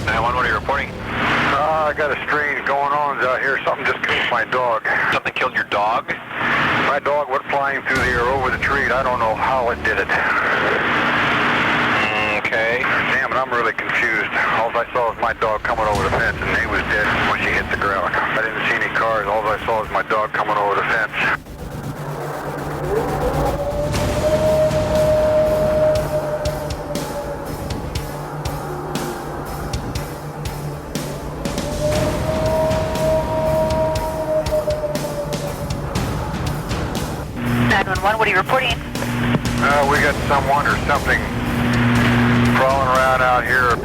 911, what are you reporting? I got a strange going on out here. Something just killed my dog. Something killed your dog? My dog went flying through the air over the tree. I don't know how it did it. Okay. Damn it, I'm really confused. All I saw was my dog coming over the fence, and he was dead when she hit the ground. I didn't see any cars. All I saw was my dog coming over the fence. What are you reporting? We got someone or something crawling around out here.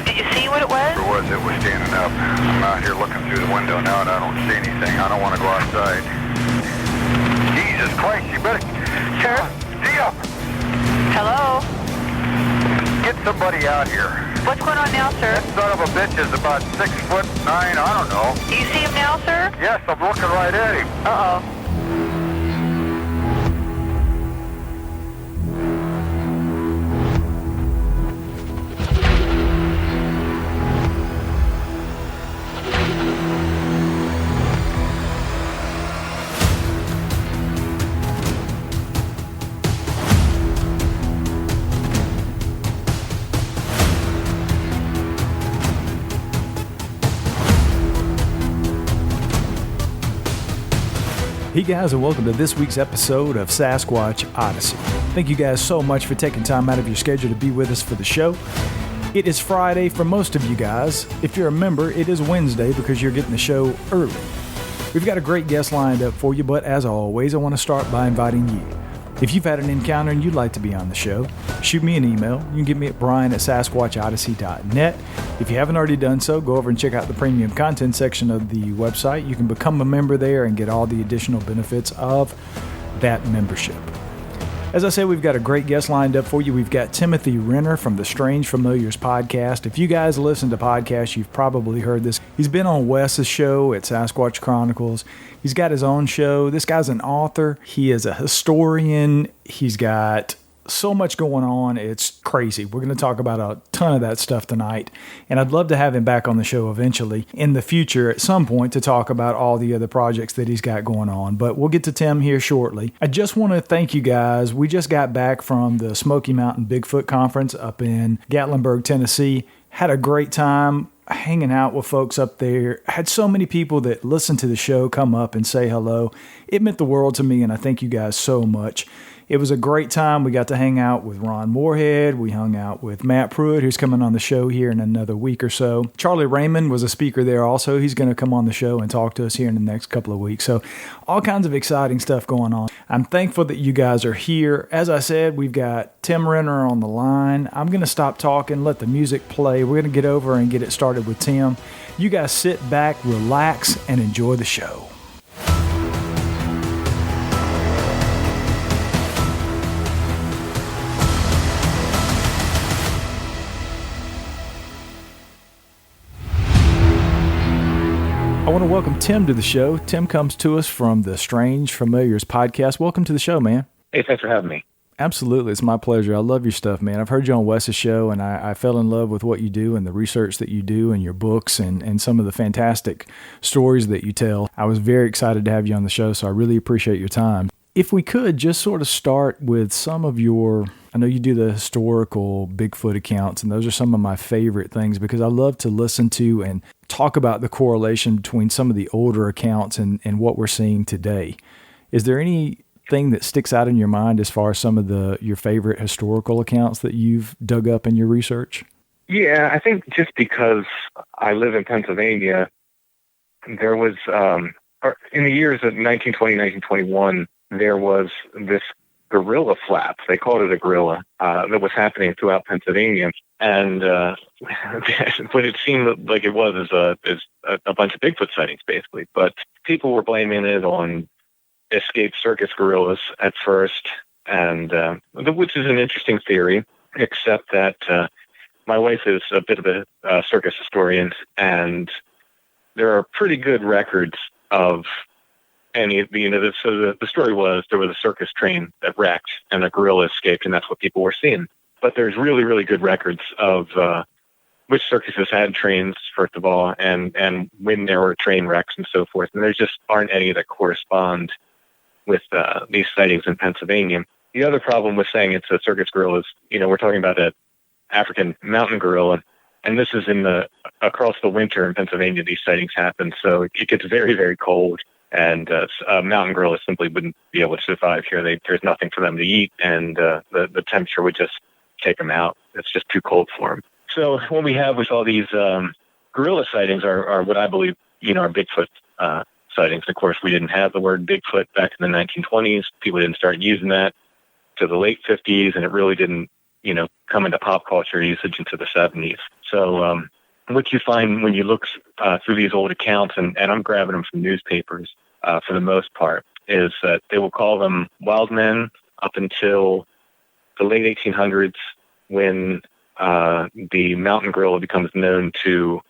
Did you see what it was? It was standing up. I'm out here looking through the window now and I don't see anything. I don't want to go outside. Jesus Christ, you better... Sure. Dia! Hello? Get somebody out here. What's going on now, sir? That son of a bitch is about 6'9", I don't know. Do you see him now, sir? Yes, I'm looking right at him. Uh-oh. Hey guys, and welcome to this week's episode of Sasquatch Odyssey. Thank you guys so much for taking time out of your schedule to be with us for the show. It is Friday for most of you guys. If you're a member, it is Wednesday because you're getting the show early. We've got a great guest lined up for you, but as always, I want to start by inviting you. If you've had an encounter and you'd like to be on the show, shoot me an email. You can get me at brian@sasquatchodyssey.net. If you haven't already done so, go over and check out the premium content section of the website. You can become a member there and get all the additional benefits of that membership. As I said, we've got a great guest lined up for you. We've got Timothy Renner from the Strange Familiars podcast. If you guys listen to podcasts, you've probably heard this. He's been on Wes's show at Sasquatch Chronicles. He's got his own show. This guy's an author. He is a historian. He's got so much going on. It's crazy. We're going to talk about a ton of that stuff tonight. And I'd love to have him back on the show eventually in the future at some point to talk about all the other projects that he's got going on. But we'll get to Tim here shortly. I just want to thank you guys. We just got back from the Smoky Mountain Bigfoot Conference up in Gatlinburg, Tennessee. Had a great time hanging out with folks up there. Had so many people that listen to the show come up and say hello. It meant the world to me, and I thank you guys so much. It was a great time. We got to hang out with Ron Moorhead. We hung out with Matt Pruitt, who's coming on the show here in another week or so. Charlie Raymond was a speaker there also. He's going to come on the show and talk to us here in the next couple of weeks. So all kinds of exciting stuff going on. I'm thankful that you guys are here. As I said, we've got Tim Renner on the line. I'm going to stop talking, let the music play. We're going to get over and get it started with Tim. You guys sit back, relax, and enjoy the show. I want to welcome Tim to the show. Tim comes to us from the Strange Familiars podcast. Welcome to the show, man. Hey, thanks for having me. Absolutely. It's my pleasure. I love your stuff, man. I've heard you on Wes's show, and I fell in love with what you do and the research that you do and your books and some of the fantastic stories that you tell. I was very excited to have you on the show, so I really appreciate your time. If we could just sort of start with some of your, I know you do the historical Bigfoot accounts, and those are some of my favorite things because I love to listen to and talk about the correlation between some of the older accounts and what we're seeing today. Is there anything that sticks out in your mind as far as some of your favorite historical accounts that you've dug up in your research? Yeah, I think just because I live in Pennsylvania, there was, in the years of 1920, 1921, there was this gorilla flap. They called it a gorilla that was happening throughout Pennsylvania. And what it seemed like it was is a bunch of Bigfoot sightings, basically. But people were blaming it on escaped circus gorillas at first, and which is an interesting theory, except that my wife is a bit of a circus historian, and there are pretty good records of any, so the story was there was a circus train that wrecked and a gorilla escaped, and that's what people were seeing. But there's really, really good records of which circuses had trains, first of all, and when there were train wrecks and so forth. And there just aren't any that correspond with these sightings in Pennsylvania. The other problem with saying it's a circus gorilla is, we're talking about an African mountain gorilla, and this is across the winter in Pennsylvania, these sightings happen. So it gets very, very cold, and mountain gorillas simply wouldn't be able to survive here. There's nothing for them to eat, and the temperature would just take them out. It's just too cold for them. So what we have with all these gorilla sightings are what I believe, are Bigfoot sightings. Of course, we didn't have the word Bigfoot back in the 1920s. People didn't start using that to the late 50s, and it really didn't, come into pop culture usage into the 70s. So what you find when you look through these old accounts, and I'm grabbing them from newspapers for the most part, is that they will call them wild men up until the late 1800s, when the mountain gorilla becomes known to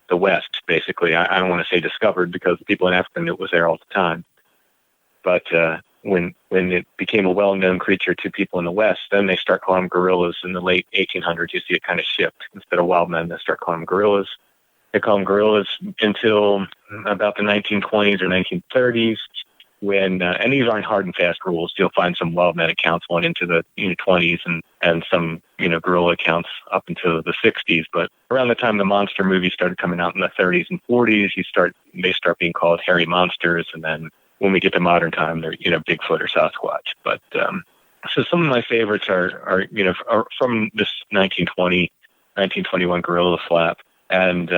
the West, basically. I don't want to say discovered, because the people in Africa knew it was there all the time. But when it became a well-known creature to people in the West, then they start calling them gorillas. In the late 1800s, you see it kind of shift. Instead of wild men, they start calling them gorillas. They call them gorillas until about the 1920s or 1930s, when, and these aren't hard and fast rules. You'll find some wild men accounts going into the 20s and some, gorilla accounts up until the 60s. But around the time the monster movies started coming out in the 30s and 40s, they start being called hairy monsters. And then when we get to modern time, they're, Bigfoot or Sasquatch. But, so some of my favorites are from this 1921 gorilla flap. And,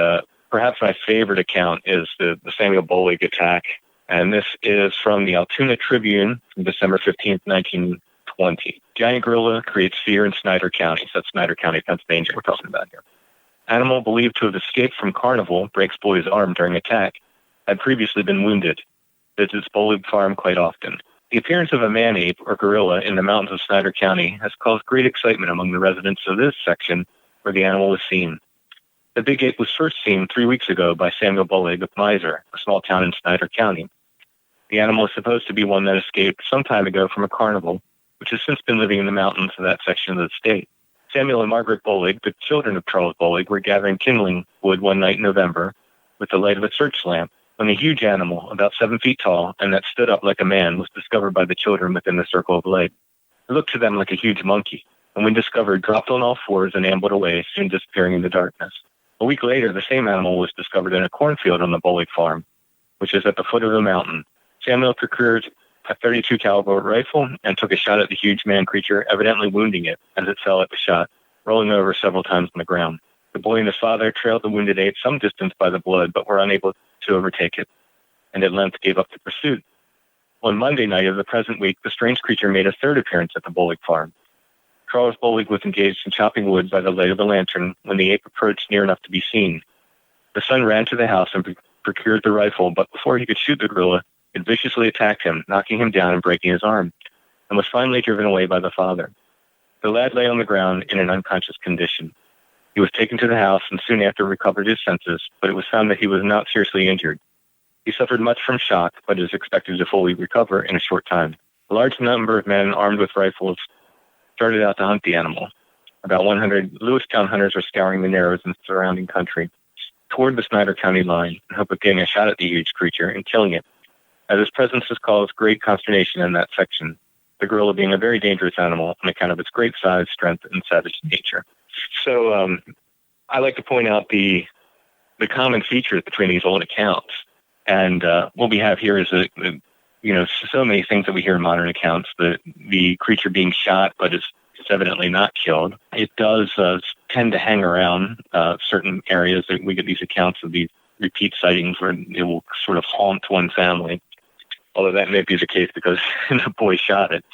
perhaps my favorite account is the Samuel Bolig attack. And this is from the Altoona Tribune from December 15th, 1920. Giant gorilla creates fear in Snyder County. So that's Snyder County, Pennsylvania, we're talking about here. Animal believed to have escaped from carnival breaks boy's arm during attack. Had previously been wounded. Visits Bolig farm quite often. The appearance of a man-ape or gorilla in the mountains of Snyder County has caused great excitement among the residents of this section where the animal was seen. The big ape was first seen 3 weeks ago by Samuel Bolig of Miser, a small town in Snyder County. The animal is supposed to be one that escaped some time ago from a carnival, which has since been living in the mountains of that section of the state. Samuel and Margaret Bolig, the children of Charles Bolig, were gathering kindling wood one night in November with the light of a search lamp when a huge animal, about 7 feet tall, and that stood up like a man, was discovered by the children within the circle of light. It looked to them like a huge monkey, and when discovered, dropped on all fours and ambled away, soon disappearing in the darkness. A week later, the same animal was discovered in a cornfield on the Bolig farm, which is at the foot of the mountain. Samuel procured a .32 caliber rifle and took a shot at the huge man creature, evidently wounding it as it fell at the shot, rolling over several times on the ground. The boy and his father trailed the wounded ape some distance by the blood, but were unable to overtake it, and at length gave up the pursuit. On Monday night of the present week, the strange creature made a third appearance at the Bolig farm. Charles Bolig was engaged in chopping wood by the light of a lantern when the ape approached near enough to be seen. The son ran to the house and procured the rifle, but before he could shoot the gorilla, it viciously attacked him, knocking him down and breaking his arm, and was finally driven away by the father. The lad lay on the ground in an unconscious condition. He was taken to the house and soon after recovered his senses, but it was found that he was not seriously injured. He suffered much from shock, but is expected to fully recover in a short time. A large number of men armed with rifles started out to hunt the animal. About 100 Lewistown hunters were scouring the narrows and surrounding country toward the Snyder County line in hope of getting a shot at the huge creature and killing it, as its presence has caused great consternation in that section, the gorilla being a very dangerous animal on account of its great size, strength, and savage nature. So I like to point out the common features between these old accounts. And what we have here is, so many things that we hear in modern accounts. The creature being shot, but it's evidently not killed. It does tend to hang around certain areas. We get these accounts of these repeat sightings where it will sort of haunt one family. Although that may be the case because the boy shot it.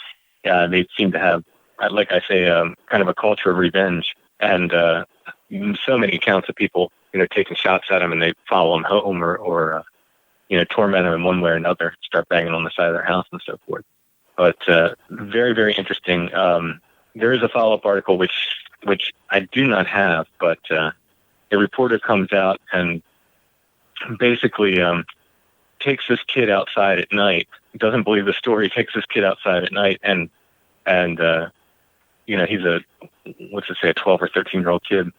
They seem to have, like I say, kind of a culture of revenge. And so many accounts of people, taking shots at him and they follow him home or torment him in one way or another, start banging on the side of their house and so forth. But very, very interesting. There is a follow-up article which I do not have, but a reporter comes out and basically takes this kid outside at night. Doesn't believe the story. Takes this kid outside at night, and he's a 12 or 13-year-old kid,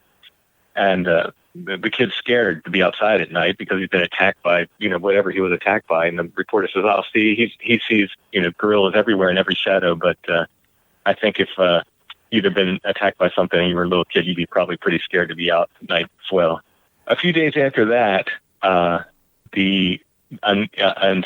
and the kid's scared to be outside at night because he's been attacked by whatever he was attacked by. And the reporter says, "I'll see." He sees gorillas everywhere in every shadow, but I think if you'd have been attacked by something and you were a little kid, you'd be probably pretty scared to be out at night as well. A few days after that, in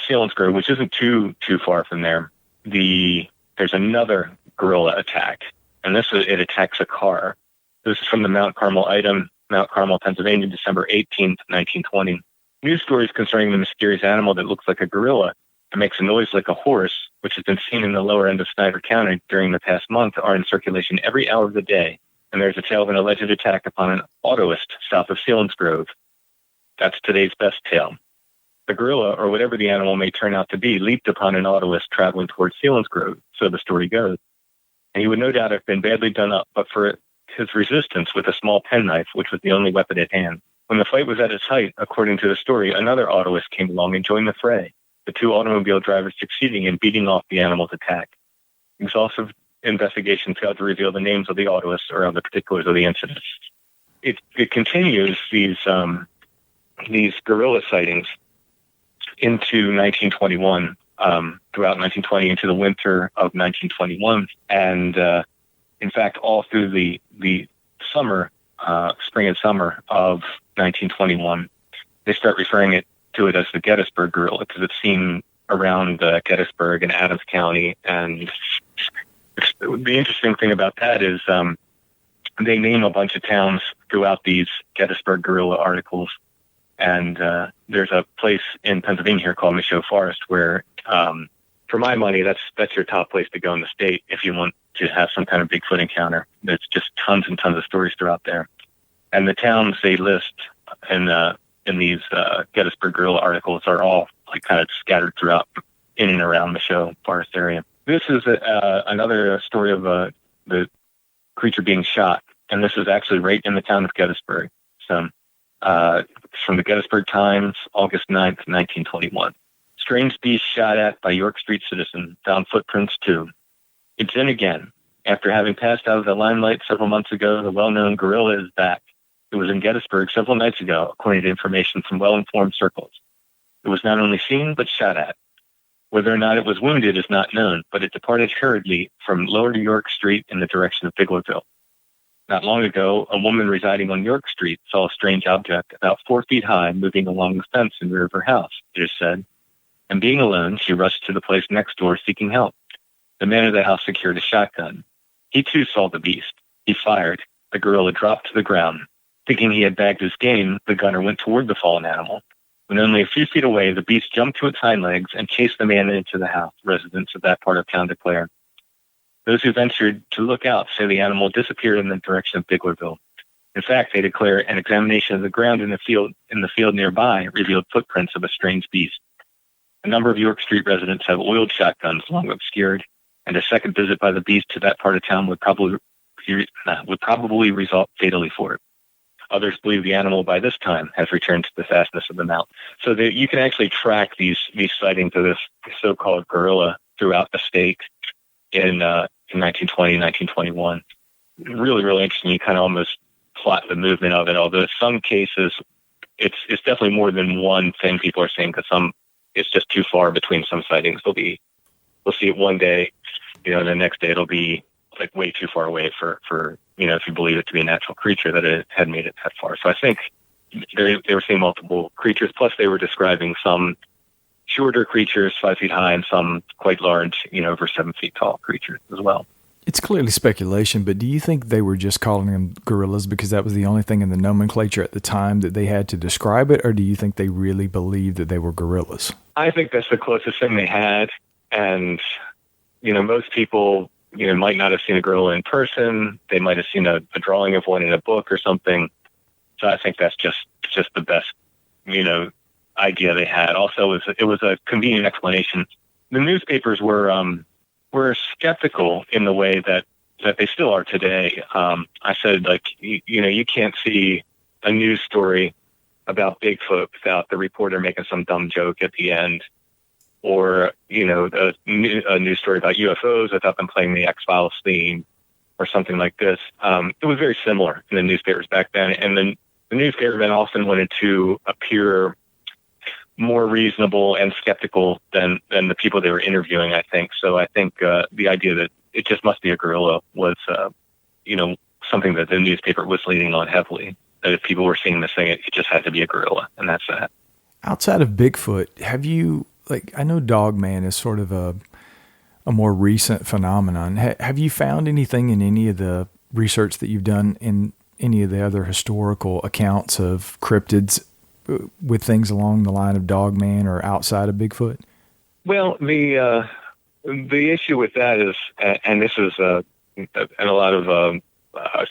Selinsgrove, which isn't too far from there, there's another gorilla attack, and it attacks a car. This is from the Mount Carmel item, Mount Carmel, Pennsylvania, December 18th, 1920. News stories concerning the mysterious animal that looks like a gorilla and makes a noise like a horse, which has been seen in the lower end of Snyder County during the past month, are in circulation every hour of the day. And there's a tale of an alleged attack upon an autoist south of Selinsgrove. That's today's best tale. The gorilla, or whatever the animal may turn out to be, leaped upon an autoist traveling towards Selinsgrove, so the story goes. And he would no doubt have been badly done up, but for his resistance with a small penknife, which was the only weapon at hand. When the fight was at its height, according to the story, another autoist came along and joined the fray, the two automobile drivers succeeding in beating off the animal's attack. Exhaustive investigation failed to reveal the names of the autoists or other particulars of the incident. It continues these gorilla sightings into 1921, throughout 1920 into the winter of 1921, and in fact, all through the summer, spring and summer of 1921, they start referring to it as the Gettysburg gorilla because it's seen around Gettysburg and Adams County. And the interesting thing about that is they name a bunch of towns throughout these Gettysburg gorilla articles. And there's a place in Pennsylvania here called Michaud Forest where, for my money, that's your top place to go in the state if you want to have some kind of Bigfoot encounter. There's just tons and tons of stories throughout there. And the towns they list in these Gettysburg gorilla articles are all like kind of scattered throughout in and around Michaud Forest area. This is another story of the creature being shot, and this is actually right in the town of Gettysburg. So, from the Gettysburg Times, August 9th, 1921. Strange beast shot at by York Street citizen, found footprints too. It's in again. After having passed out of the limelight several months ago, the well-known gorilla is back. It was in Gettysburg several nights ago, according to information from well-informed circles. It was not only seen, but shot at. Whether or not it was wounded is not known, but it departed hurriedly from Lower York Street in the direction of Biglerville. Not long ago, a woman residing on York Street saw a strange object about 4 feet high moving along the fence in rear of her house, it is said. And being alone, she rushed to the place next door seeking help. The man of the house secured a shotgun. He too saw the beast. He fired. The gorilla dropped to the ground. Thinking he had bagged his game, the gunner went toward the fallen animal. When only a few feet away, the beast jumped to its hind legs and chased the man into the house, residents of that part of town declared. Those who ventured to look out say the animal disappeared in the direction of Biglerville. In fact, they declare an examination of the ground in the field nearby revealed footprints of a strange beast. A number of York Street residents have oiled shotguns long obscured, and a second visit by the beast to that part of town would probably result fatally for it. Others believe the animal by this time has returned to the fastness of the mountain. So that you can actually track these sightings of this so-called gorilla throughout the state in 1920, 1921. Really, really interesting. You kind of almost plot the movement of it. Although in some cases, it's definitely more than one thing people are saying because it's just too far between some sightings. We'll see it one day, and the next day it'll be like way too far away for if you believe it to be a natural creature that it had made it that far. So I think they were seeing multiple creatures. Plus they were describing some shorter creatures, 5 feet high, and some quite large, over 7 feet tall creatures as well. It's clearly speculation, but do you think they were just calling them gorillas because that was the only thing in the nomenclature at the time that they had to describe it, or do you think they really believed that they were gorillas? I think that's the closest thing they had, and, most people, might not have seen a gorilla in person. They might have seen a drawing of one in a book or something. So I think that's just the best, idea they had. Also, it was a convenient explanation. The newspapers were skeptical in the way that they still are today. I said, you can't see a news story about Bigfoot without the reporter making some dumb joke at the end, or, a news story about UFOs without them playing the X-Files theme or something like this. It was very similar in the newspapers back then. And then the newspapermen often wanted to appear more reasonable and skeptical than the people they were interviewing, I think. So I think the idea that it just must be a gorilla was, something that the newspaper was leaning on heavily. That if people were seeing this thing, it just had to be a gorilla, and that's that. Outside of Bigfoot, have you, I know Dogman is sort of a more recent phenomenon. Have you found anything in any of the research that you've done in any of the other historical accounts of cryptids with things along the line of Dogman or outside of Bigfoot? Well, the issue with that is, and this is, and a lot of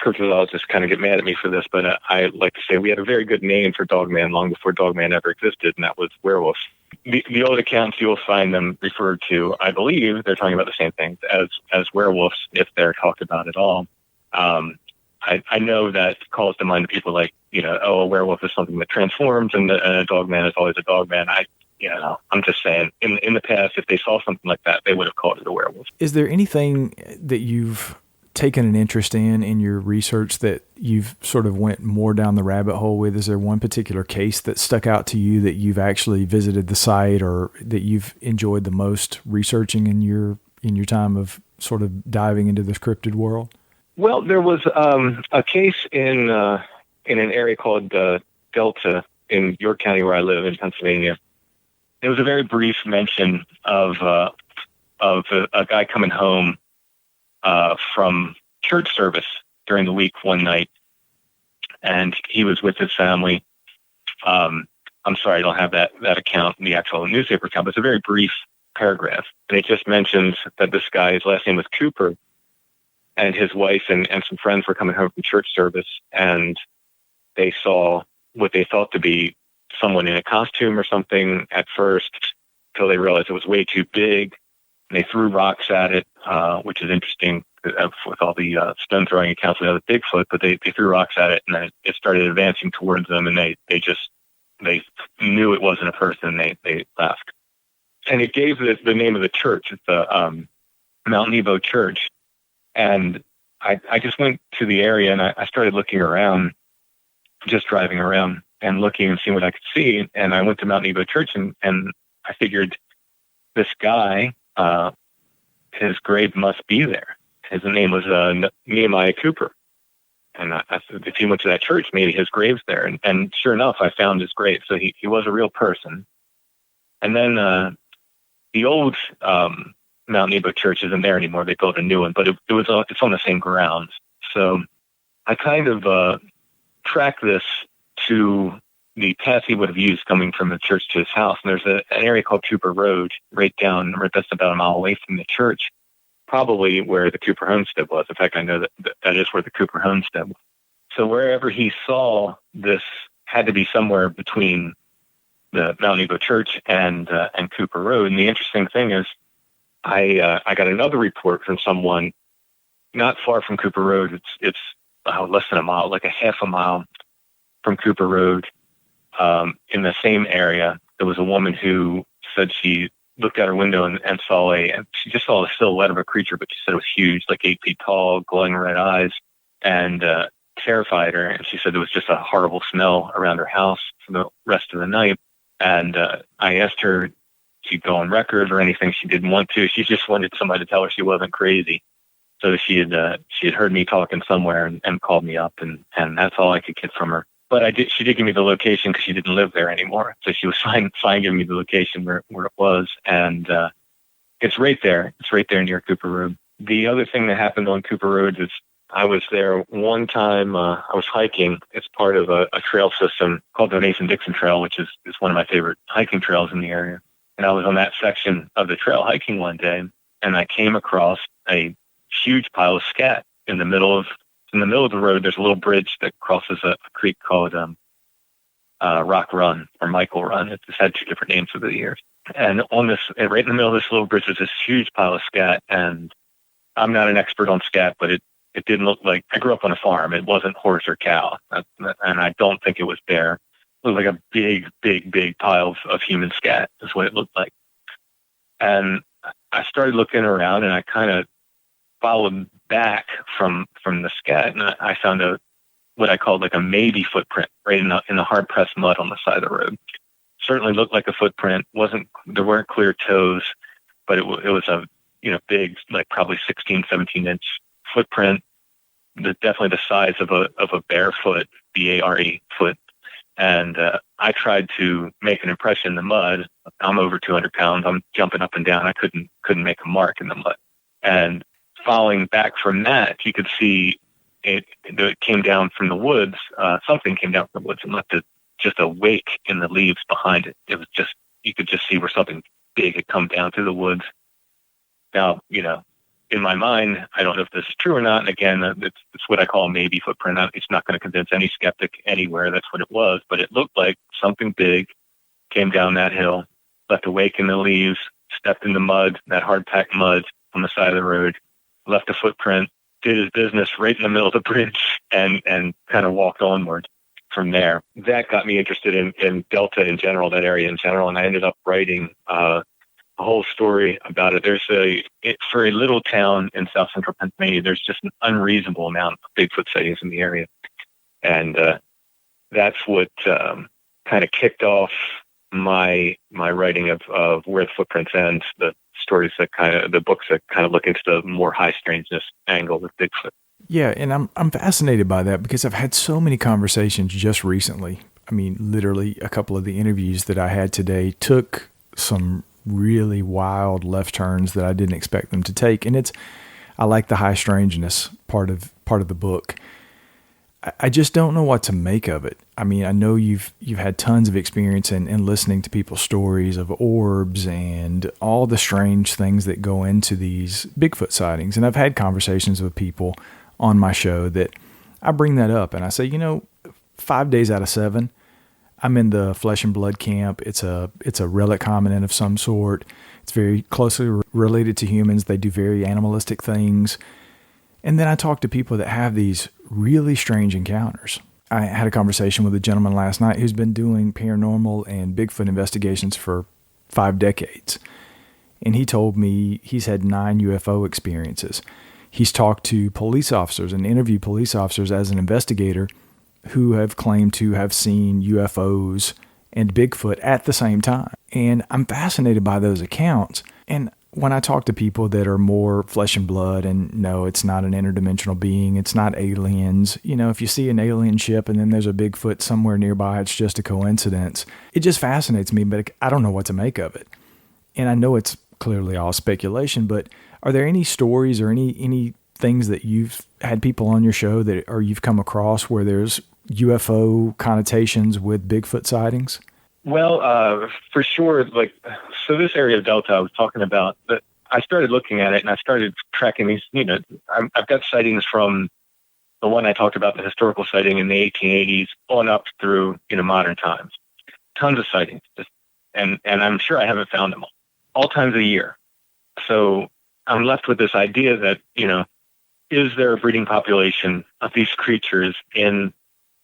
cryptozoologists kind of get mad at me for this, but I like to say we had a very good name for Dogman long before Dogman ever existed, and that was werewolf. The old accounts, you'll find them referred to, I believe they're talking about the same thing as werewolves, if they're talked about at all. I know that calls to mind people like, a werewolf is something that transforms, and a dogman is always a dogman. I'm just saying, in the past, if they saw something like that, they would have called it a werewolf. Is there anything that you've taken an interest in your research that you've sort of went more down the rabbit hole with? Is there one particular case that stuck out to you that you've actually visited the site or that you've enjoyed the most researching in your time of sort of diving into this cryptid world? Well, there was a case in an area called Delta in York County, where I live in Pennsylvania. There was a very brief mention of a guy coming home from church service during the week one night, and he was with his family. I'm sorry, I don't have that account in the actual newspaper account, but it's a very brief paragraph, and it just mentions that this guy, his last name was Cooper, and his wife and some friends were coming home from church service, and they saw what they thought to be someone in a costume or something at first, until they realized it was way too big. And they threw rocks at it, which is interesting with all the stone throwing accounts of the Bigfoot, but they threw rocks at it, and then it started advancing towards them, and they knew it wasn't a person. They left. And it gave the name of the church. It's the Mount Nebo Church. And I just went to the area, and I started looking around, just driving around and looking and seeing what I could see. And I went to Mount Nebo Church, and I figured this guy, his grave must be there. His name was Nehemiah Cooper. And I said, if he went to that church, maybe his grave's there. And sure enough, I found his grave. So he was a real person. And then the old Mount Nebo Church isn't there anymore. They built a new one, but it's on the same grounds. So I kind of tracked this to the path he would have used coming from the church to his house. And there's an area called Cooper Road right that's about a mile away from the church, probably where the Cooper homestead was. In fact, I know that is where the Cooper homestead was. So wherever he saw this had to be somewhere between the Mount Nebo Church and Cooper Road. And the interesting thing is, I got another report from someone not far from Cooper Road. It's less than a mile, like a half a mile from Cooper Road. In the same area, there was a woman who said she looked out her window and she just saw the silhouette of a creature, but she said it was huge, like 8 feet tall, glowing red eyes, and terrified her. And she said there was just a horrible smell around her house for the rest of the night. And I asked her to go on record or anything. She didn't want to. She just wanted somebody to tell her she wasn't crazy. So she had heard me talking somewhere and called me up, and that's all I could get from her. But she did give me the location because she didn't live there anymore. So she was fine giving me the location where it was. And it's right there. It's right there near Cooper Road. The other thing that happened on Cooper Road is I was there one time. I was hiking. It's part of a trail system called the Mason-Dixon Trail, which is one of my favorite hiking trails in the area. And I was on that section of the trail hiking one day, and I came across a huge pile of scat in the middle of the road. There's a little bridge that crosses a creek called Rock Run or Michael Run. It's had 2 different names over the years. And on this, right in the middle of this little bridge, was this huge pile of scat. And I'm not an expert on scat, but it didn't look like, I grew up on a farm. It wasn't horse or cow, and I don't think it was bear. looked like a big pile of human scat is what it looked like. And I started looking around, and I kind of followed back from the scat, and I found what I called like a maybe footprint right in the hard pressed mud on the side of the road. Certainly looked like a footprint. There weren't clear toes, but it was a big, like probably 16, 17 inch footprint. Definitely the size of a bare foot, BARE foot. And I tried to make an impression in the mud. I'm over 200 pounds. I'm jumping up and down. I couldn't make a mark in the mud. And following back from that, you could see it came down from the woods. Something came down from the woods and left just a wake in the leaves behind it. It was just, you could just see where something big had come down through the woods. Now, in my mind, I don't know if this is true or not. And again, it's what I call a maybe footprint. It's not going to convince any skeptic anywhere that's what it was, but it looked like something big came down that hill, left a wake in the leaves, stepped in the mud, that hard-packed mud on the side of the road, left a footprint, did his business right in the middle of the bridge, and kind of walked onward from there. That got me interested in Delta in general, that area in general, and I ended up writing a whole story about it. For a little town in south central Pennsylvania, there's just an unreasonable amount of Bigfoot sightings in the area. And that's what kind of kicked off my writing of Where the Footprints End, the stories the books that kind of look into the more high strangeness angle with Bigfoot. Yeah, and I'm fascinated by that because I've had so many conversations just recently. I mean, literally a couple of the interviews that I had today took some really wild left turns that I didn't expect them to take. And I like the high strangeness part of the book. I just don't know what to make of it. I mean, I know you've had tons of experience in listening to people's stories of orbs and all the strange things that go into these Bigfoot sightings. And I've had conversations with people on my show that I bring that up and I say, 5 days out of 7, I'm in the flesh and blood camp. It's a relic hominin of some sort. It's very closely related to humans. They do very animalistic things. And then I talk to people that have these really strange encounters. I had a conversation with a gentleman last night who's been doing paranormal and Bigfoot investigations for 5 decades. And he told me he's had 9 UFO experiences. He's talked to police officers and interviewed police officers as an investigator who have claimed to have seen UFOs and Bigfoot at the same time. And I'm fascinated by those accounts. And when I talk to people that are more flesh and blood and no, it's not an interdimensional being, it's not aliens. If you see an alien ship and then there's a Bigfoot somewhere nearby, it's just a coincidence. It just fascinates me, but I don't know what to make of it. And I know it's clearly all speculation, but are there any stories or any things that you've had people on your show or you've come across where there's UFO connotations with Bigfoot sightings? Well, for sure. So this area of Delta I was talking about, I started looking at it and I started tracking these, I've got sightings from the one I talked about, the historical sighting in the 1880s on up through, modern times. Tons of sightings. And I'm sure I haven't found them all times of the year. So I'm left with this idea that, is there a breeding population of these creatures in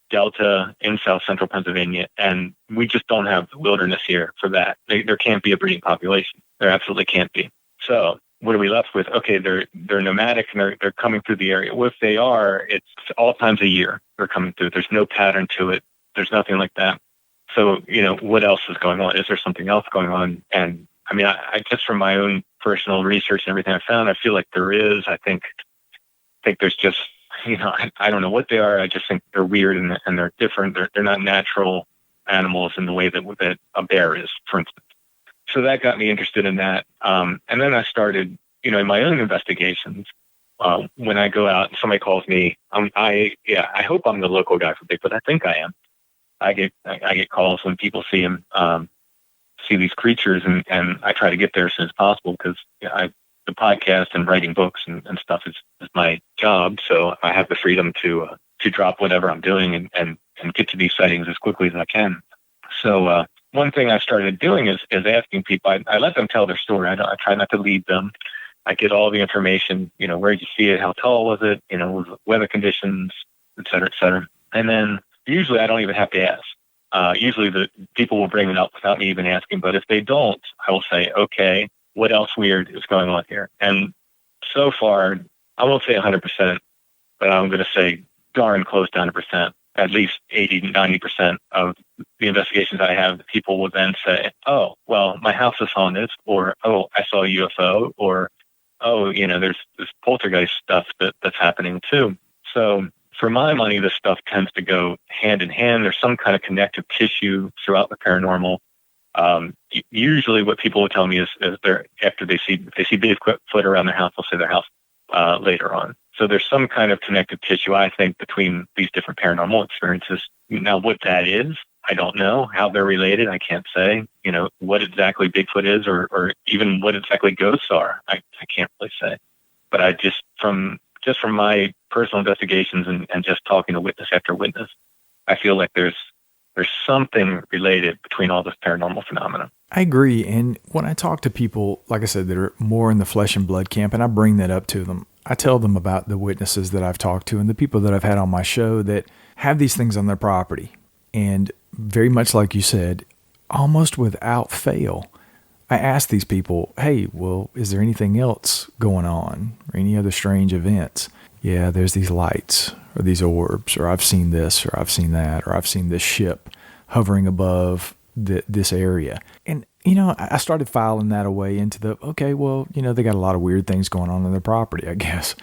Delta in south central Pennsylvania, and we just don't have the wilderness here for that. There can't be a breeding population. There absolutely can't be. So what are we left with? Okay, they're nomadic and they're coming through the area. Well, if they are, it's all times a year they're coming through. There's no pattern to it. There's nothing like that. So, what else is going on? Is there something else going on? And I mean, I just from my own personal research and everything I found, I feel like there is. I think there's just, I don't know what they are. I just think they're weird and they're different. They're not natural animals in the way that a bear is, for instance. So that got me interested in that. And then I started, in my own investigations. When I go out and somebody calls me, I hope I'm the local guy for Bigfoot. I think I am. I get calls when people see him, see these creatures, and I try to get there as soon as possible because the podcast and writing books and stuff is my job. So I have the freedom to drop whatever I'm doing and get to these sightings as quickly as I can. So one thing I started doing is asking people. I let them tell their story. I try not to lead them. I get all the information. Where did you see it? How tall was it? Was it weather conditions, et cetera, et cetera. And then usually I don't even have to ask. Usually the people will bring it up without me even asking, but if they don't, I will say, okay, what else weird is going on here? And so far, I won't say 100%, but I'm going to say darn close to 100%. At least 80 to 90% of the investigations I have, people will then say, oh, well, my house is haunted, or, oh, I saw a UFO, or, oh, there's this poltergeist stuff that's happening too. So for my money, this stuff tends to go hand in hand. There's some kind of connective tissue throughout the paranormal. Usually what people will tell me is they're, after they see Bigfoot around their house, they'll say their house later on. So there's some kind of connective tissue, I think, between these different paranormal experiences. Now, what that is, I don't know. How they're related, I can't say. What exactly Bigfoot is, or even what exactly ghosts are, I can't really say. But I just from my personal investigations and just talking to witness after witness, I feel like there's something related between all this paranormal phenomena. I agree. And when I talk to people, like I said, that are more in the flesh and blood camp, and I bring that up to them, I tell them about the witnesses that I've talked to and the people that I've had on my show that have these things on their property. And very much like you said, almost without fail, I ask these people, hey, well, is there anything else going on or any other strange events? Yeah, there's these lights or these orbs, or I've seen this, or I've seen that, or I've seen this ship hovering above this area. And, I started filing that away into okay, well, they got a lot of weird things going on their property, I guess.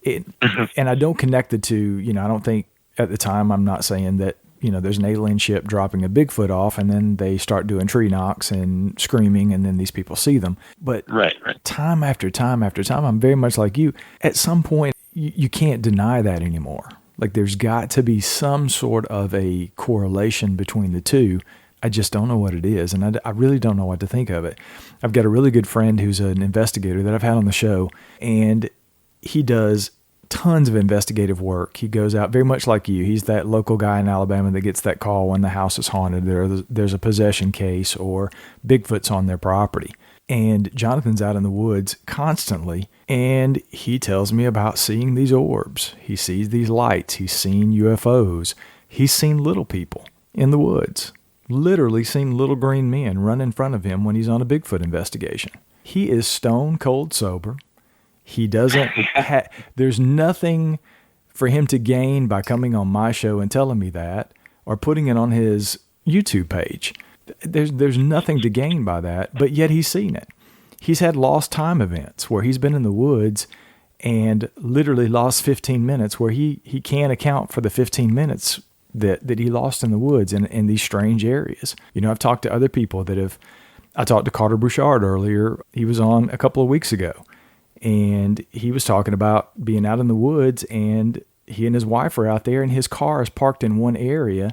And I don't connect the two. I don't think at the time, I'm not saying that, there's an alien ship dropping a Bigfoot off and then they start doing tree knocks and screaming and then these people see them. But right. Time after time after time, I'm very much like you. At some point, you can't deny that anymore. Like there's got to be some sort of a correlation between the two. I just don't know what it is, and I really don't know what to think of it. I've got a really good friend who's an investigator that I've had on the show, and he does tons of investigative work. He goes out very much like you. He's that local guy in Alabama that gets that call when the house is haunted, there's a possession case, or Bigfoot's on their property. And Jonathan's out in the woods constantly, and he tells me about seeing these orbs. He sees these lights. He's seen UFOs. He's seen little people in the woods. Literally seen little green men run in front of him when he's on a Bigfoot investigation. He is stone cold sober. He doesn't there's nothing for him to gain by coming on my show and telling me that, or putting it on his YouTube page. There's nothing to gain by that, but yet he's seen it. He's had lost time events where he's been in the woods and literally lost 15 minutes where he can't account for the 15 minutes that he lost in the woods in these strange areas. I've talked to other people I talked to Carter Bouchard earlier. He was on a couple of weeks ago, and he was talking about being out in the woods, and he and his wife are out there, and his car is parked in one area,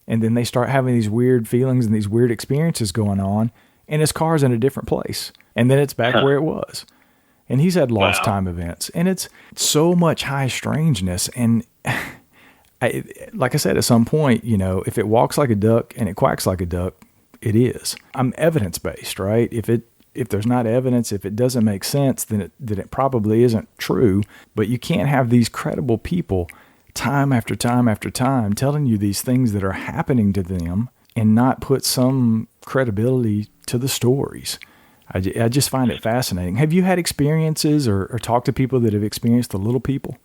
and then they start having these weird feelings and these weird experiences going on, and his car's in a different place, and then it's back where it was. And he's had lost time events, and it's so much high strangeness. And like I said, at some point, if it walks like a duck and it quacks like a duck, it is. I'm evidence-based, right? If there's not evidence, if it doesn't make sense, then it probably isn't true. But you can't have these credible people time after time after time telling you these things that are happening to them and not put some credibility to the stories. I just find it fascinating. Have you had experiences or talked to people that have experienced the little people?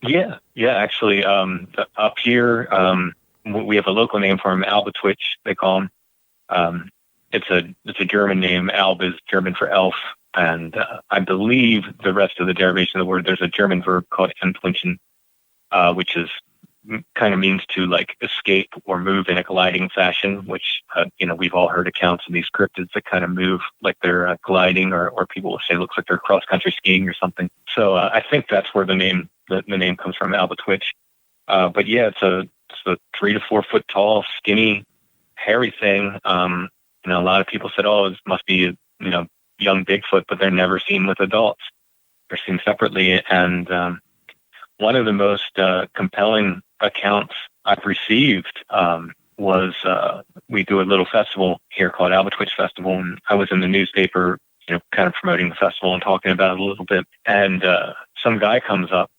Yeah. Actually, up here, we have a local name for him, Albatwitch, they call him. It's a German name. Alb is German for elf. And I believe the rest of the derivation of the word, there's a German verb called entwinchen, which is kind of means to like escape or move in a gliding fashion, which, we've all heard accounts of these cryptids that kind of move like they're gliding, or people will say it looks like they're cross-country skiing or something. So I think that's where the name comes from, Albatwitch. But yeah, it's a 3 to 4 foot tall, skinny, hairy thing. A lot of people said, oh, this must be, young Bigfoot, but they're never seen with adults. They're seen separately. And one of the most compelling accounts I've received was we do a little festival here called Albatwitch Festival, and I was in the newspaper, kind of promoting the festival and talking about it a little bit. And some guy comes up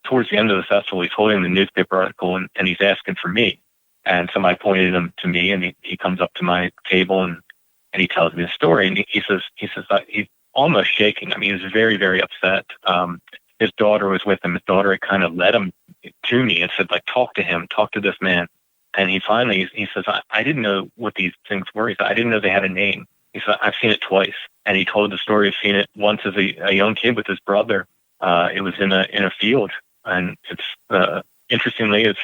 towards the end of the festival. He's holding the newspaper article, and he's asking for me. And somebody pointed him to me, and he comes up to my table and he tells me the story. And he says he's almost shaking. I mean, he was very, very upset. His daughter was with him. His daughter had kind of led him to me and said, like, talk to him, talk to this man. And he says, I didn't know what these things were. He said, I didn't know they had a name. He said, I've seen it twice. And he told the story of seeing it once as a young kid with his brother. It was in a field. And it's, interestingly, it's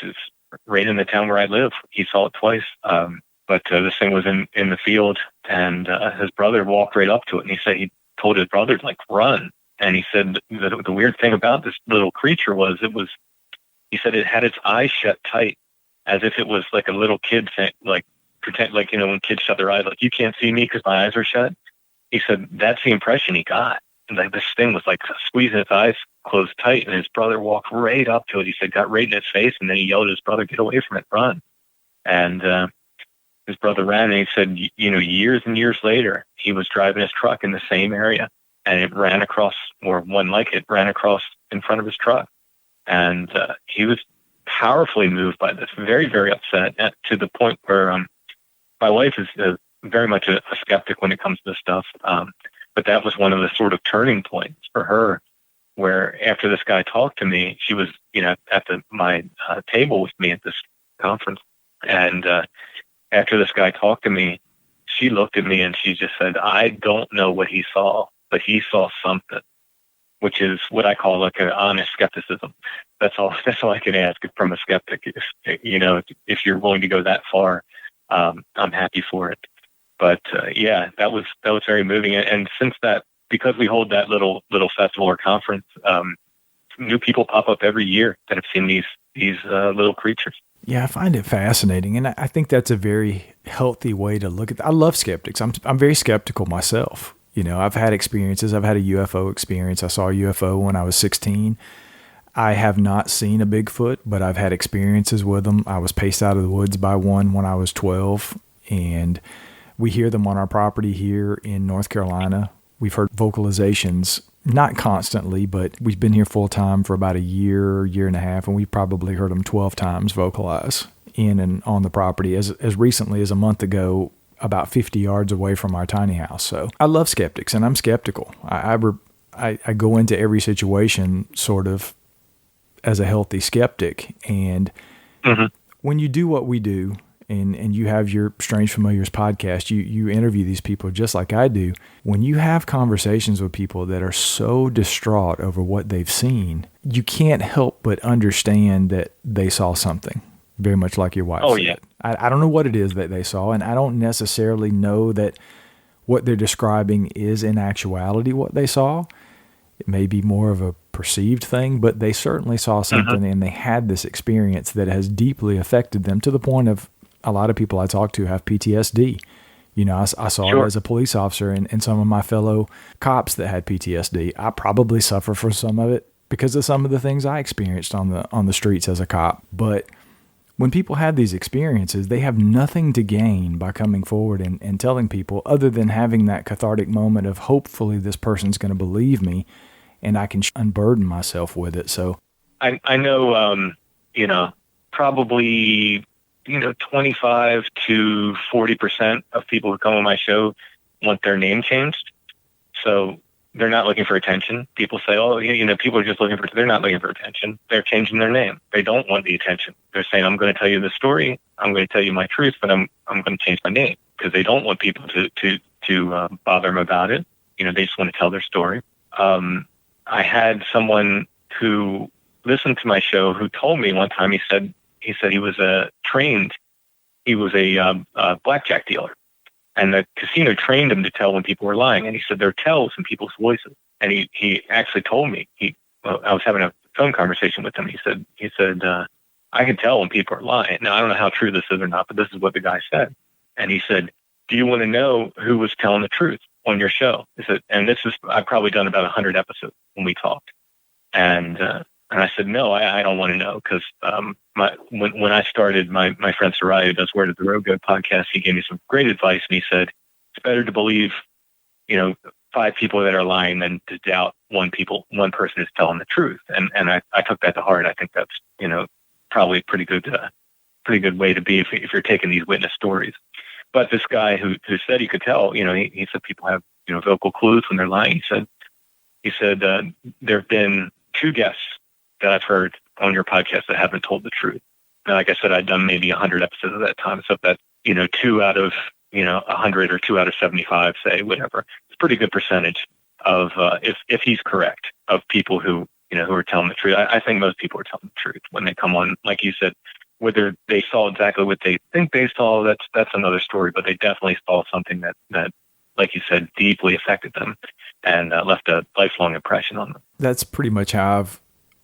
right in the town where I live. He saw it twice. But this thing was in the field, and his brother walked right up to it. And he said he told his brother to, like, run. And he said that the weird thing about this little creature was he said it had its eyes shut tight, as if it was like a little kid thing, like pretend, like, when kids shut their eyes, like, you can't see me because my eyes are shut. He said that's the impression he got. And like this thing was like squeezing its eyes closed tight, and his brother walked right up to it. He said, got right in its face, and then he yelled at his brother, get away from it, run. And his brother ran, and he said, years and years later, he was driving his truck in the same area, and it ran across, or one like it, ran across in front of his truck. And he was powerfully moved by this, very, very upset, to the point where my wife is very much a skeptic when it comes to this stuff. But that was one of the sort of turning points for her, where after this guy talked to me, she was, at my table with me at this conference. And after this guy talked to me, she looked at me and she just said, I don't know what he saw, but he saw something, which is what I call like an honest skepticism. That's all I can ask from a skeptic. If you're willing to go that far, I'm happy for it. But yeah, that was very moving. And since that, because we hold that little festival or conference, new people pop up every year that have seen these little creatures. Yeah, I find it fascinating, and I think that's a very healthy way to look at it. I love skeptics. I'm very skeptical myself. I've had experiences. I've had a UFO experience. I saw a UFO when I was 16. I have not seen a Bigfoot, but I've had experiences with them. I was paced out of the woods by one when I was 12, and we hear them on our property here in North Carolina. We've heard vocalizations, not constantly, but we've been here full time for about a year and a half, and we've probably heard them 12 times vocalize in and on the property as recently as a month ago, about 50 yards away from our tiny house. So I love skeptics, and I'm skeptical. I go into every situation sort of as a healthy skeptic. And when you do what we do, and you have your Strange Familiars podcast, you interview these people just like I do. When you have conversations with people that are so distraught over what they've seen, you can't help but understand that they saw something, very much like your wife said. Yeah. I don't know what it is that they saw, and I don't necessarily know that what they're describing is in actuality what they saw. It may be more of a perceived thing, but they certainly saw something, and they had this experience that has deeply affected them to the point of a lot of people I talk to have PTSD. I saw it as a police officer and some of my fellow cops that had PTSD. I probably suffer from some of it because of some of the things I experienced on the streets as a cop. But when people have these experiences, they have nothing to gain by coming forward and telling people, other than having that cathartic moment of hopefully this person's going to believe me and I can unburden myself with it. So I know, probably 25 to 40% of people who come on my show want their name changed. So they're not looking for attention. People say, people are just they're not looking for attention. They're changing their name. They don't want the attention. They're saying, I'm going to tell you the story. I'm going to tell you my truth, but I'm going to change my name, because they don't want people to bother them about it. They just want to tell their story. I had someone who listened to my show who told me one time, he said he was a blackjack dealer, and the casino trained him to tell when people were lying. And he said there are tells in people's voices. And he actually told me, I was having a phone conversation with him. He said I can tell when people are lying. Now, I don't know how true this is or not, but this is what the guy said. And he said, do you want to know who was telling the truth on your show? He said, and I've probably done about 100 episodes when we talked. And I said, no, I don't want to know, because when I started, my friend Sarai, who does Where Did the Road Go podcast, he gave me some great advice, and he said, it's better to believe, 5 people that are lying than to doubt one person is telling the truth. And I took that to heart. I think that's, probably pretty good pretty good way to be if you're taking these witness stories. But this guy who said he could tell, he said people have, vocal clues when they're lying. He said there have been 2 guests that I've heard on your podcast that haven't told the truth. And like I said, I'd done maybe 100 episodes at that time. So that, 2 out of, 100 or 2 out of 75, say, whatever. It's a pretty good percentage of, if he's correct, of people who are telling the truth. I think most people are telling the truth when they come on, like you said. Whether they saw exactly what they think they saw, that's another story. But they definitely saw something that, like you said, deeply affected them and left a lifelong impression on them. That's pretty much how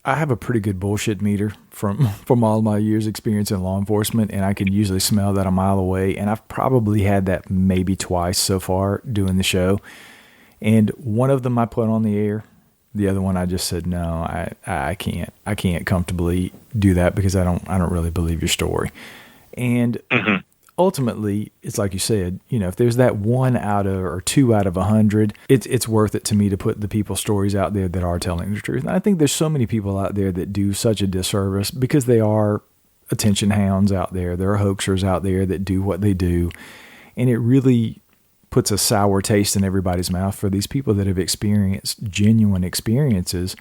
I have a pretty good bullshit meter from all my years' experience in law enforcement, and I can usually smell that a mile away. And I've probably had that maybe twice so far doing the show. And one of them I put on the air. The other one I just said, no, I can't comfortably do that because I don't really believe your story. And ultimately, it's like you said, if there's that 1 out of or 2 out of 100, it's worth it to me to put the people's stories out there that are telling the truth. And I think there's so many people out there that do such a disservice because they are attention hounds out there. There are hoaxers out there that do what they do. And it really puts a sour taste in everybody's mouth for these people that have experienced genuine experiences.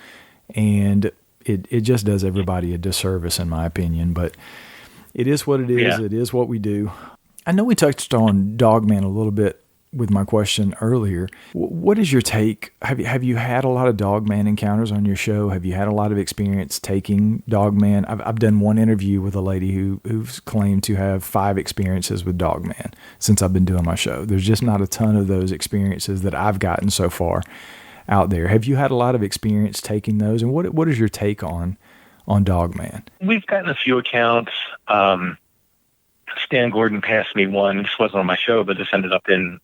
And it just does everybody a disservice, in my opinion. But it is what it is. Yeah. It is what we do. I know we touched on Dogman a little bit with my question earlier. What is your take? Have you had a lot of Dogman encounters on your show? Have you had a lot of experience taking Dogman? I've done one interview with a lady who's claimed to have 5 experiences with Dogman since I've been doing my show. There's just not a ton of those experiences that I've gotten so far out there. Have you had a lot of experience taking those? And what is your take on Dogman? We've gotten a few accounts. Stan Gordon passed me one. This wasn't on my show, but this ended up in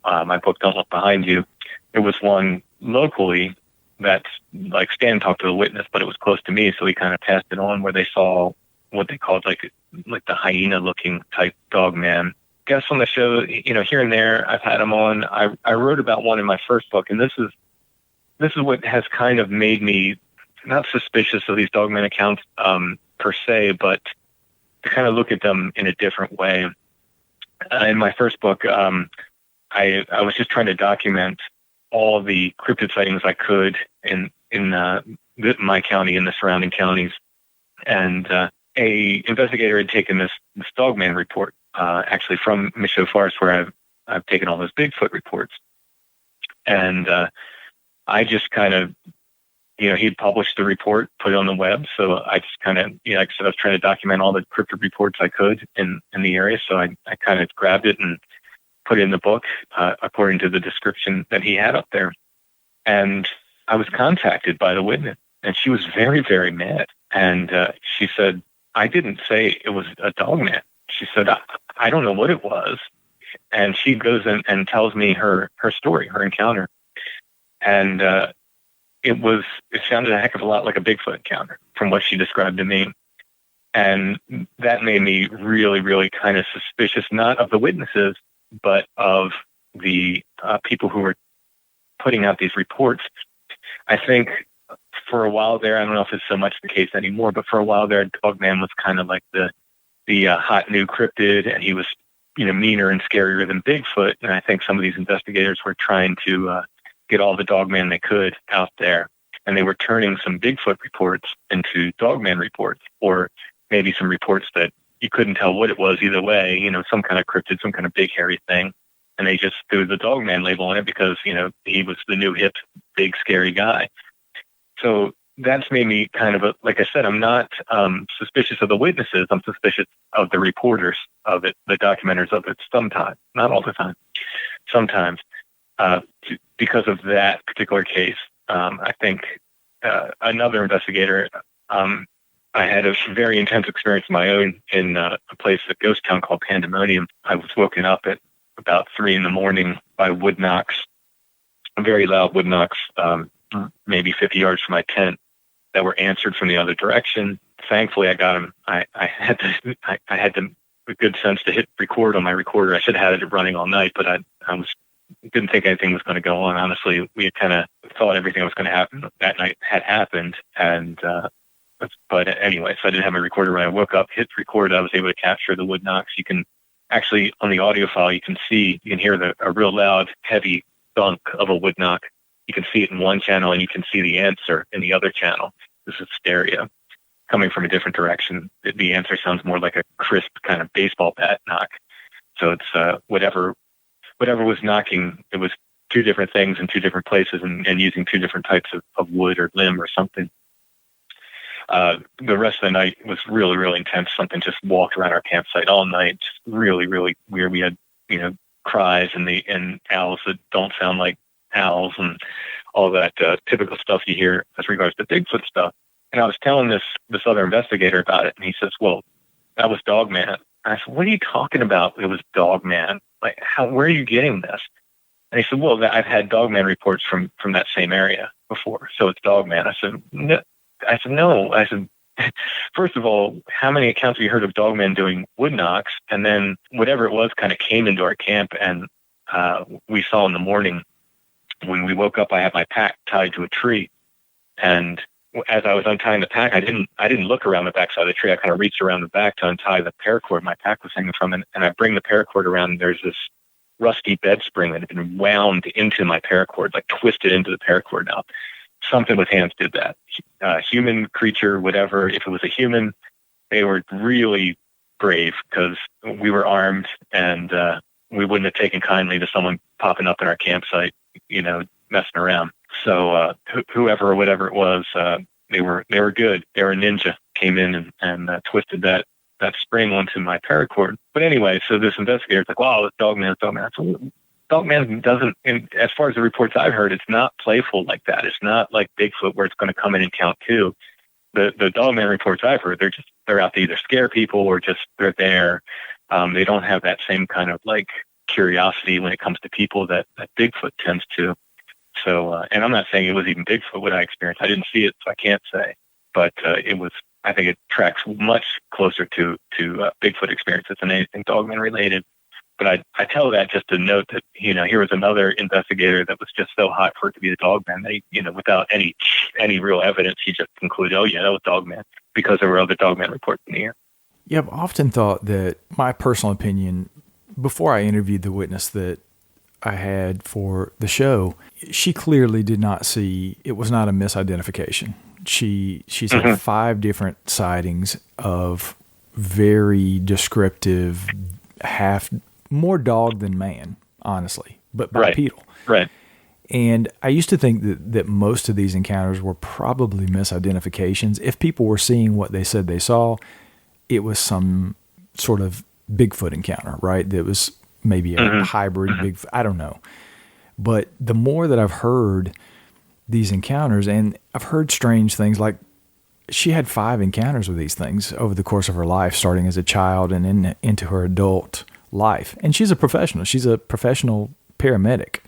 my book, Don't Look Behind You. It was one locally that, like, Stan talked to the witness, but it was close to me, so he kind of passed it on, where they saw what they called like the hyena-looking type Dogman. Guests on the show, here and there, I've had them on. I wrote about one in my first book, and this is what has kind of made me not suspicious of these Dogman accounts per se, but to kind of look at them in a different way. In my first book, I was just trying to document all the cryptid sightings I could in my county and the surrounding counties. And a investigator had taken this Dogman report, actually from Michaud Forest, where I've taken all those Bigfoot reports. And I just kind of, he'd published the report, put it on the web. So I just kind of, like I said, I was trying to document all the cryptid reports I could in the area. So I kind of grabbed it and put it in the book, according to the description that he had up there. And I was contacted by the witness, and she was very, very mad. And she said, I didn't say it was a Dogman. She said, I don't know what it was. And she goes in and tells me her story, her encounter. And it sounded a heck of a lot like a Bigfoot encounter from what she described to me. And that made me really, really kind of suspicious, not of the witnesses, but of the people who were putting out these reports. I think for a while there, I don't know if it's so much the case anymore, but for a while there, Dogman was kind of like the hot new cryptid, and he was, meaner and scarier than Bigfoot. And I think some of these investigators were trying to get all the Dogman they could out there. And they were turning some Bigfoot reports into Dogman reports, or maybe some reports that you couldn't tell what it was either way, some kind of cryptid, some kind of big hairy thing. And they just threw the Dogman label on it because, he was the new hip, big, scary guy. So that's made me kind of like I said, I'm not suspicious of the witnesses. I'm suspicious of the reporters of it, the documenters of it sometimes, not all the time, sometimes. Because of that particular case, I think another investigator, I had a very intense experience of my own in a place, a ghost town called Pandemonium. I was woken up at about 3 a.m. by wood knocks, very loud wood knocks, maybe 50 yards from my tent, that were answered from the other direction. Thankfully, I got them. I had the good sense to hit record on my recorder. I should have had it running all night, but I didn't think anything was going to go on. Honestly, we had kind of thought everything that was going to happen that night had happened. And But anyway, so I didn't have my recorder when I woke up, hit record. I was able to capture the wood knocks. You can actually, on the audio file, you can hear a real loud, heavy thunk of a wood knock. You can see it in one channel, and you can see the answer in the other channel. This is stereo coming from a different direction. The answer sounds more like a crisp kind of baseball bat knock. So it's whatever was knocking, it was two different things in two different places and using two different types of wood or limb or something. The rest of the night was really, really intense. Something just walked around our campsite all night. Just really, really weird. We had, cries and owls that don't sound like owls and all that typical stuff you hear as regards to Bigfoot stuff. And I was telling this other investigator about it, and he says, "Well, that was Dogman." I said, "What are you talking about? It was Dogman. Like, where are you getting this?" And he said, "Well, I've had Dogman reports from that same area before, so it's Dogman." I said, "No." I said, first of all, how many accounts have you heard of Dogman doing wood knocks? And then whatever it was kind of came into our camp, and we saw in the morning when we woke up, I had my pack tied to a tree, and as I was untying the pack, I didn't look around the backside of the tree. I kind of reached around the back to untie the paracord my pack was hanging from, and I bring the paracord around, and there's this rusty bed spring that had been wound into my paracord, like twisted into the paracord. Now, something with hands did that. Human creature, whatever. If it was a human, they were really brave because we were armed, and we wouldn't have taken kindly to someone popping up in our campsite, messing around. So whoever or whatever it was, they were good. They were a ninja. Came in and twisted that spring onto my paracord. But anyway, so this investigator's like, "Wow, it's Dogman, Dogman." So Dogman doesn't, as far as the reports I've heard, it's not playful like that. It's not like Bigfoot where it's going to come in and count two. The Dogman reports I've heard, they're out to either scare people or just they're there. They don't have that same kind of like curiosity when it comes to people that Bigfoot tends to. So, and I'm not saying it was even Bigfoot what I experienced. I didn't see it, so I can't say. But it was. I think it tracks much closer to Bigfoot experiences than anything Dogman related. But I tell that just to note that, here was another investigator that was just so hot for it to be the Dogman that without any real evidence, he just concluded, "Oh yeah, that was Dogman," because there were other Dogman reports in the air. Yeah, I've often thought that my personal opinion, before I interviewed the witness that I had for the show, she clearly did not see, it was not a misidentification. She's had 5 different sightings of very descriptive, more dog than man, honestly, but bipedal. Right. And I used to think that most of these encounters were probably misidentifications. If people were seeing what they said they saw, it was some sort of Bigfoot encounter, right? That was maybe a hybrid Bigfoot. I don't know. But the more that I've heard these encounters, and I've heard strange things, like she had 5 encounters with these things over the course of her life, starting as a child and into her adult life. And she's a professional. She's a professional paramedic.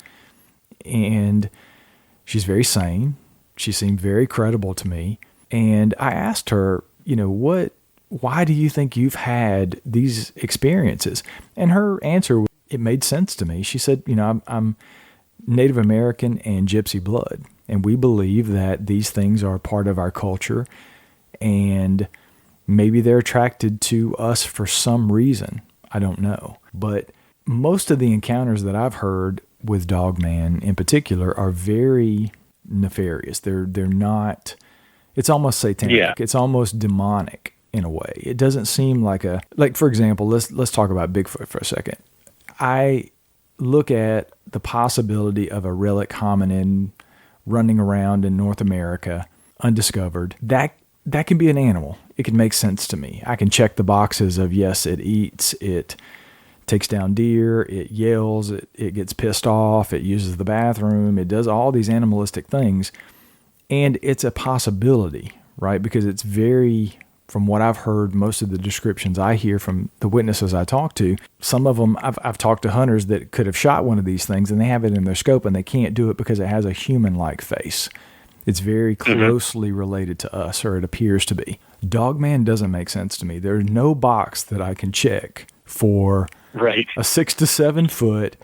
And she's very sane. She seemed very credible to me. And I asked her, why do you think you've had these experiences? And her answer, it made sense to me. She said, I'm Native American and Gypsy blood, and we believe that these things are part of our culture, and maybe they're attracted to us for some reason. I don't know. But most of the encounters that I've heard with Dogman in particular are very nefarious. They're not, it's almost satanic. Yeah. It's almost demonic in a way. It doesn't seem like for example, let's talk about Bigfoot for a second. I look at the possibility of a relic hominid running around in North America undiscovered. That can be an animal. It can make sense to me. I can check the boxes of, yes, it eats, it takes down deer, it yells, it gets pissed off, it uses the bathroom, it does all these animalistic things. And it's a possibility, right? Because it's very, from what I've heard, most of the descriptions I hear from the witnesses I talk to, some of them, I've talked to hunters that could have shot one of these things and they have it in their scope and they can't do it because it has a human-like face. It's very closely related to us, or it appears to be. Dogman doesn't make sense to me. There's no box that I can check for a 6 to 7 foot,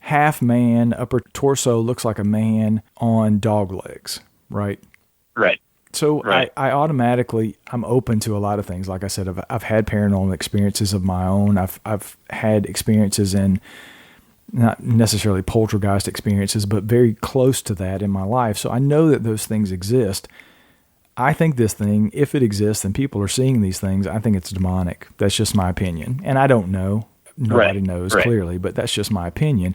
half man, upper torso looks like a man on dog legs, right? Right. So Right. I automatically, I'm open to a lot of things. Like I said, I've had paranormal experiences of my own. I've had experiences in, not necessarily poltergeist experiences, but very close to that in my life. So I know that those things exist. I think this thing, if it exists and people are seeing these things, I think it's demonic. That's just my opinion. And I don't know. Nobody knows clearly, but that's just my opinion.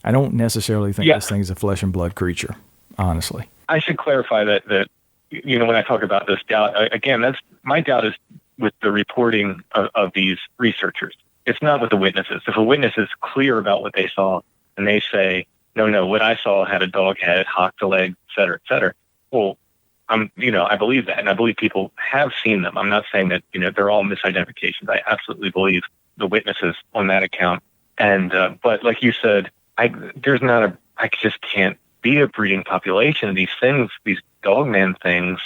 I don't necessarily think this thing's a flesh and blood creature, honestly. I should clarify that when I talk about this doubt, again, that's my doubt is with the reporting of these researchers. It's not with the witnesses. If a witness is clear about what they saw and they say, no, what I saw had a dog head, hocked a leg, et cetera, well, I believe that, and I believe people have seen them. I'm not saying that, they're all misidentifications. I absolutely believe the witnesses on that account. And, but like you said, I just can't be a breeding population of these things, these Dogman things.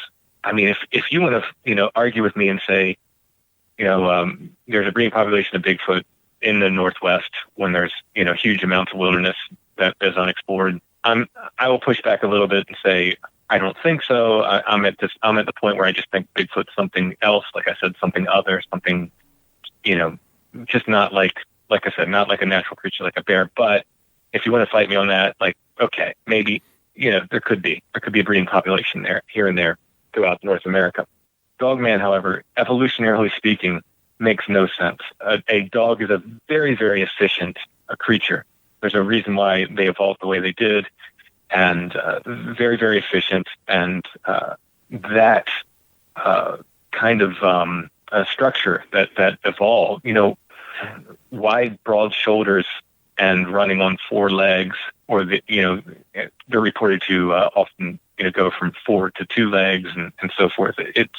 I mean, if you want to, argue with me and say, there's a breeding population of Bigfoot in the Northwest when there's, huge amounts of wilderness that is unexplored, I will push back a little bit and say, I don't think so. I'm at the point where I just think Bigfoot's something else. Like I said, something other, something, just not like I said, not like a natural creature, like a bear. But if you want to fight me on that, like, okay, maybe, there could be a breeding population there, here and there throughout North America. Dogman, however, evolutionarily speaking, makes no sense. A dog is a very, very efficient creature. There's a reason why they evolved the way they did, and very, very efficient. And that kind of structure that evolved, wide, broad shoulders and running on four legs, or they're reported to often go from 4 to 2 legs and so forth. It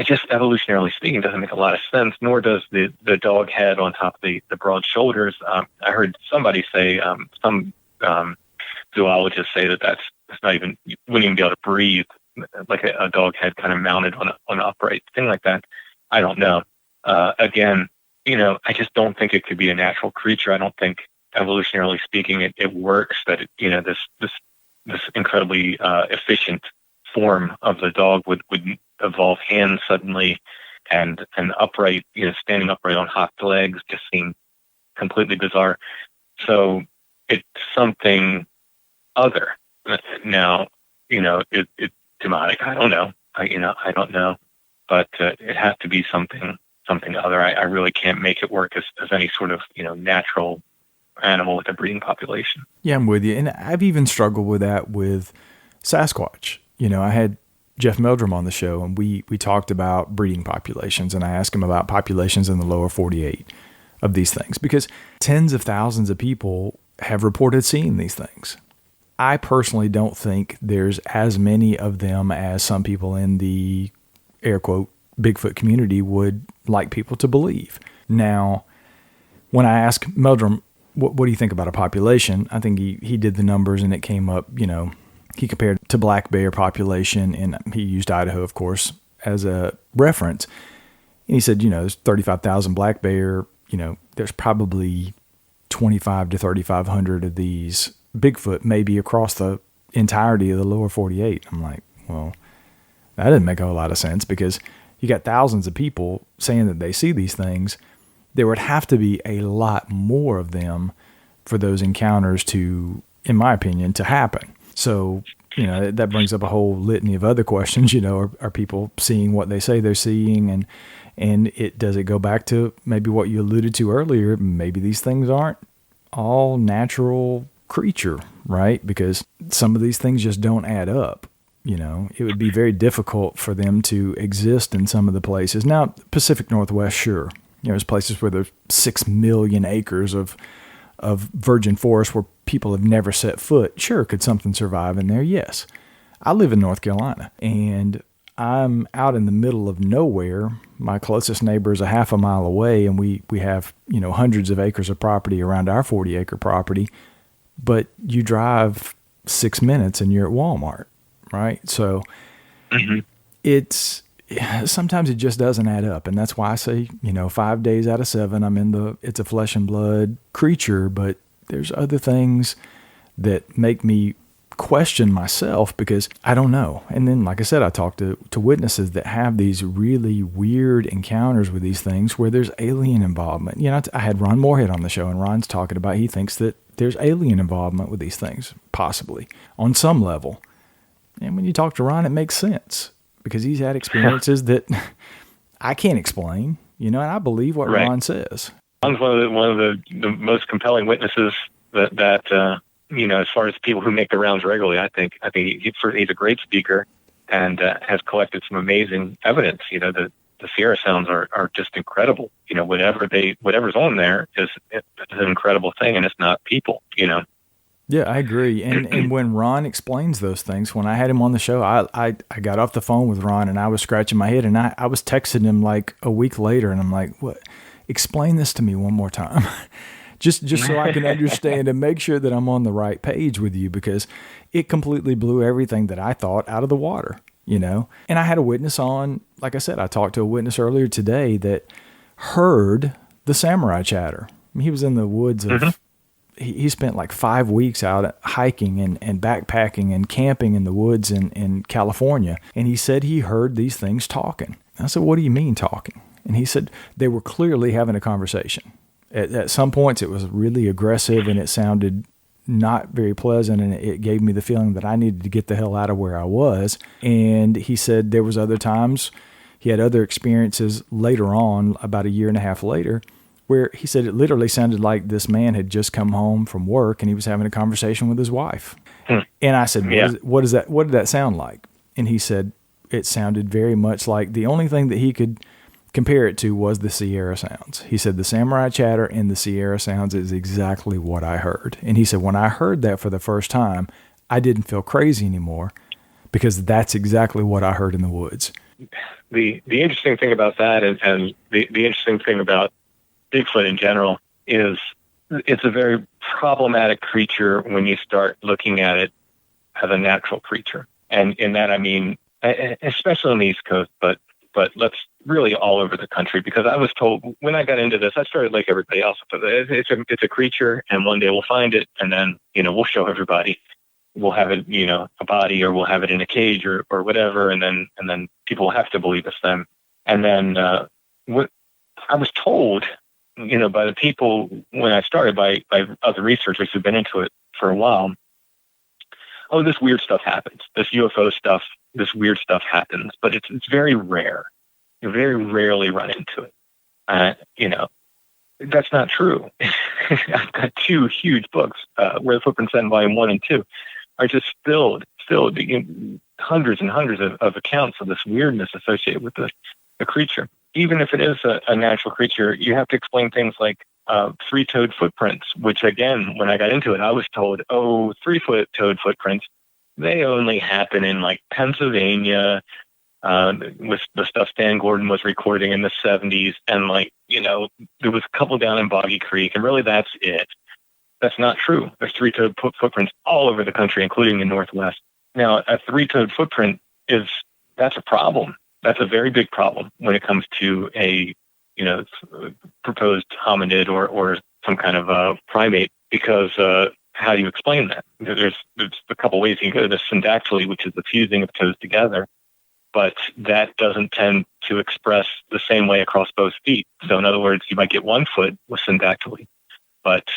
just evolutionarily speaking doesn't make a lot of sense, nor does the dog head on top of the broad shoulders. I heard somebody say, some zoologists say that's not even, you wouldn't even be able to breathe, like a dog head kind of mounted on an upright thing like that. I don't know. Again, I just don't think it could be a natural creature. I don't think evolutionarily speaking it works, that this incredibly efficient form of the dog would evolve hands suddenly and upright, standing upright on hocked legs just seemed completely bizarre. So it's something other. Now, it's demonic. I don't know. I don't know, but it has to be something other. I really can't make it work as any sort of, natural animal with a breeding population. Yeah, I'm with you. And I've even struggled with that with Sasquatch. I had Jeff Meldrum on the show, and we talked about breeding populations, and I asked him about populations in the lower 48 of these things, because tens of thousands of people have reported seeing these things. I personally don't think there's as many of them as some people in the air quote Bigfoot community would like people to believe. Now, when I asked Meldrum, what do you think about a population? I think he did the numbers, and it came up, he compared to black bear population, and he used Idaho, of course, as a reference. And he said, there's 35,000 black bear, there's probably 25 to 3,500 of these Bigfoot, maybe across the entirety of the lower 48. I'm like, well, that didn't make a whole lot of sense, because you got thousands of people saying that they see these things. There would have to be a lot more of them for those encounters to, in my opinion, to happen. So, that brings up a whole litany of other questions. Are people seeing what they say they're seeing? And does it go back to maybe what you alluded to earlier? Maybe these things aren't all natural creature, right? Because some of these things just don't add up. It would be very difficult for them to exist in some of the places. Now, Pacific Northwest, sure. There's places where there's 6 million acres of virgin forest where people have never set foot. Sure, could something survive in there? Yes. I live in North Carolina, and I'm out in the middle of nowhere. My closest neighbor is a half a mile away, and we have, hundreds of acres of property around our 40-acre property. But you drive 6 minutes and you're at Walmart, right? So sometimes it just doesn't add up. And that's why I say, 5 days out of 7, it's a flesh and blood creature, but there's other things that make me question myself because I don't know. And then, like I said, I talked to witnesses that have these really weird encounters with these things where there's alien involvement. You know, I had Ron Moorhead on the show, and Ron's talking about he thinks that there's alien involvement with these things, possibly, on some level. And when you talk to Ron, it makes sense because he's had experiences that I can't explain, you know, and I believe what Ron says. Ron's one of the most compelling witnesses that you know, as far as people who make the rounds regularly. I think he's a great speaker and has collected some amazing evidence. You know, the Sierra sounds are just incredible. You know, whatever's on there is an incredible thing, and it's not people. You know. Yeah, I agree. And when Ron explains those things, when I had him on the show, I got off the phone with Ron and I was scratching my head, and I was texting him like a week later, and I'm like, "What? Explain this to me one more time." Just so I can understand and make sure that I'm on the right page with you, because it completely blew everything that I thought out of the water, you know? And I had a witness on, like I said, I talked to a witness earlier today that heard the samurai chatter. I mean, he was in the woods of, he spent like 5 weeks out hiking and backpacking and camping in the woods in California. And he said he heard these things talking. I said, "What do you mean talking?" And he said they were clearly having a conversation. At some points, it was really aggressive and it sounded not very pleasant, and it gave me the feeling that I needed to get the hell out of where I was. And he said there was other times, he had other experiences later on, about a year and a half later, where he said it literally sounded like this man had just come home from work and he was having a conversation with his wife. And I said, what did that sound like? And he said it sounded very much like the only thing that he could compare it to was the Sierra sounds. He said the samurai chatter and the Sierra sounds is exactly what I heard. And he said when I heard that for the first time, I didn't feel crazy anymore because that's exactly what I heard in the woods. The interesting thing about that and the interesting thing about Bigfoot in general is it's a very problematic creature when you start looking at it as a natural creature. And in that, I mean, especially on the East Coast, but let's really all over the country, because I was told when I got into this, I started like everybody else. It's a creature, and one day we'll find it, and then, you know, we'll show everybody. We'll have it, you know, a body, or we'll have it in a cage or whatever, and then people will have to believe us then. And then what I was told, you know, by the people when I started, by other researchers who've been into it for a while, oh, this weird stuff happens. This UFO stuff, this weird stuff happens, but it's very rare. You very rarely run into it. You know, that's not true. I've got 2 huge books, Where the Footprints End, Volume 1 and 2, are just filled hundreds and hundreds of accounts of this weirdness associated with the creature. Even if it is a natural creature, you have to explain things like 3-toed footprints, which again, when I got into it, I was told, 3-toed footprints, they only happen in like Pennsylvania, with the stuff Stan Gordon was recording in the 70s. And like, you know, there was a couple down in Boggy Creek, and really that's it. That's not true. There's 3-toed footprints all over the country, including the Northwest. Now, a 3-toed footprint that's a problem. That's a very big problem when it comes to a, you know, proposed hominid or some kind of a primate, because how do you explain that? There's a couple ways you can go. There's syndactyly, which is the fusing of toes together, but that doesn't tend to express the same way across both feet. So in other words, you might get 1 foot with syndactyly, but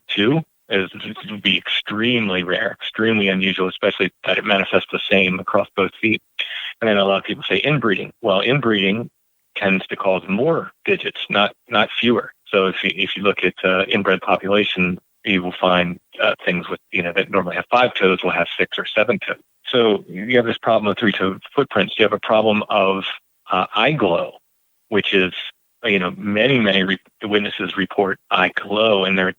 2 would be extremely rare, extremely unusual, especially that it manifests the same across both feet. And then a lot of people say inbreeding. Well, inbreeding tends to cause more digits, not fewer. So if you look at inbred population, you will find things with, you know, that normally have 5 toes will have 6 or 7 toes. So you have this problem of 3-toed footprints. You have a problem of eye glow, which is, you know, many witnesses report eye glow, and they're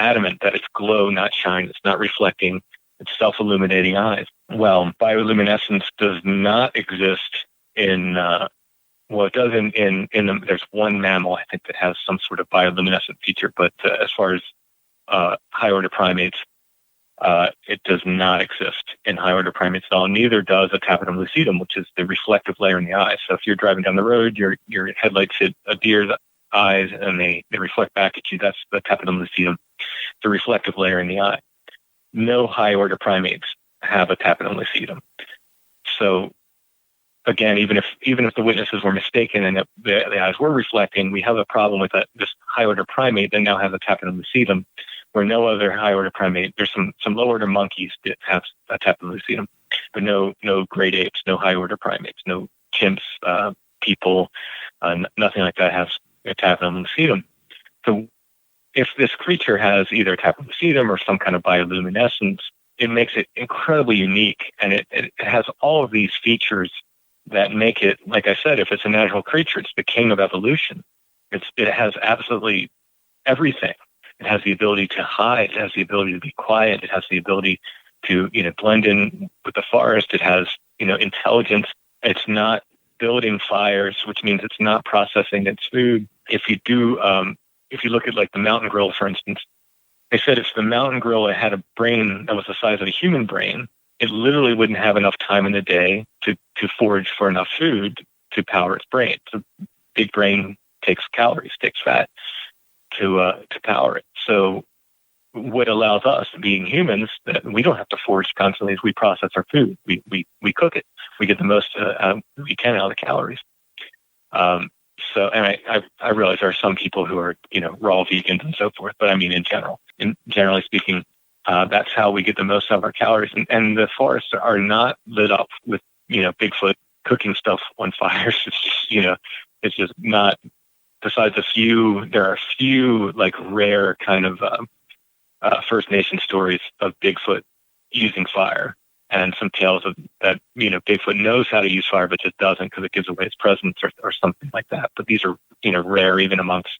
adamant that it's glow, not shine. It's not reflecting. It's self-illuminating eyes. Well, bioluminescence does not exist in, it does in there's one mammal, I think, that has some sort of bioluminescent feature, but as far as high-order primates, it does not exist in high-order primates at all. Neither does a tapetum lucidum, which is the reflective layer in the eye. So if you're driving down the road, your headlights hit a deer's eyes and they reflect back at you. That's the tapetum lucidum, the reflective layer in the eye. No high-order primates have a tapetum lucidum. So again, even if the witnesses were mistaken and the eyes were reflecting, we have a problem with this high order primate that now has a tapetum lucidum, where no other high order primate. There's some low order monkeys that have a tapetum lucidum, but no great apes, no high order primates, no chimps, people, nothing like that has a tapetum lucidum. So if this creature has either a tapetum lucidum or some kind of bioluminescence, it makes it incredibly unique, and it has all of these features that make it, like I said, if it's a natural creature, it's the king of evolution. It has absolutely everything. It has the ability to hide. It has the ability to be quiet. It has the ability to, blend in with the forest. It has, intelligence. It's not building fires, which means it's not processing its food. If you look at like the mountain gorilla, for instance, they said if the mountain gorilla had a brain that was the size of a human brain, it literally wouldn't have enough time in the day to forage for enough food to power its brain. So big brain takes calories, takes fat to power it. So what allows us, being humans, that we don't have to forage constantly, is we process our food. We cook it. We get the most we can out of the calories. So, and I realize there are some people who are, raw vegans and so forth, but I mean, generally speaking, that's how we get the most out of our calories. And the forests are not lit up with, Bigfoot cooking stuff on fires. It's just, it's just not, besides there are a few like rare kind of First Nation stories of Bigfoot using fire, and some tales of that, Bigfoot knows how to use fire, but just doesn't because it gives away its presence or something like that. But these are, rare even amongst,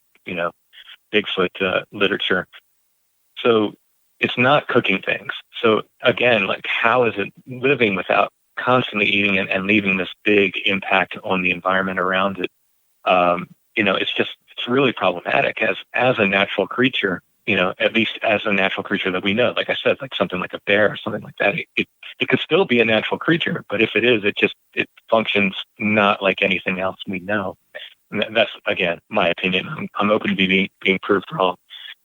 Bigfoot literature. So it's not cooking things. So again, like, how is it living without constantly eating and leaving this big impact on the environment around it? It's really problematic as a natural creature, at least as a natural creature that we know. Like I said, like something like a bear or something like that, it could still be a natural creature, but if it is, it functions not like anything else we know. And that's, again, my opinion. I'm open to being proved wrong.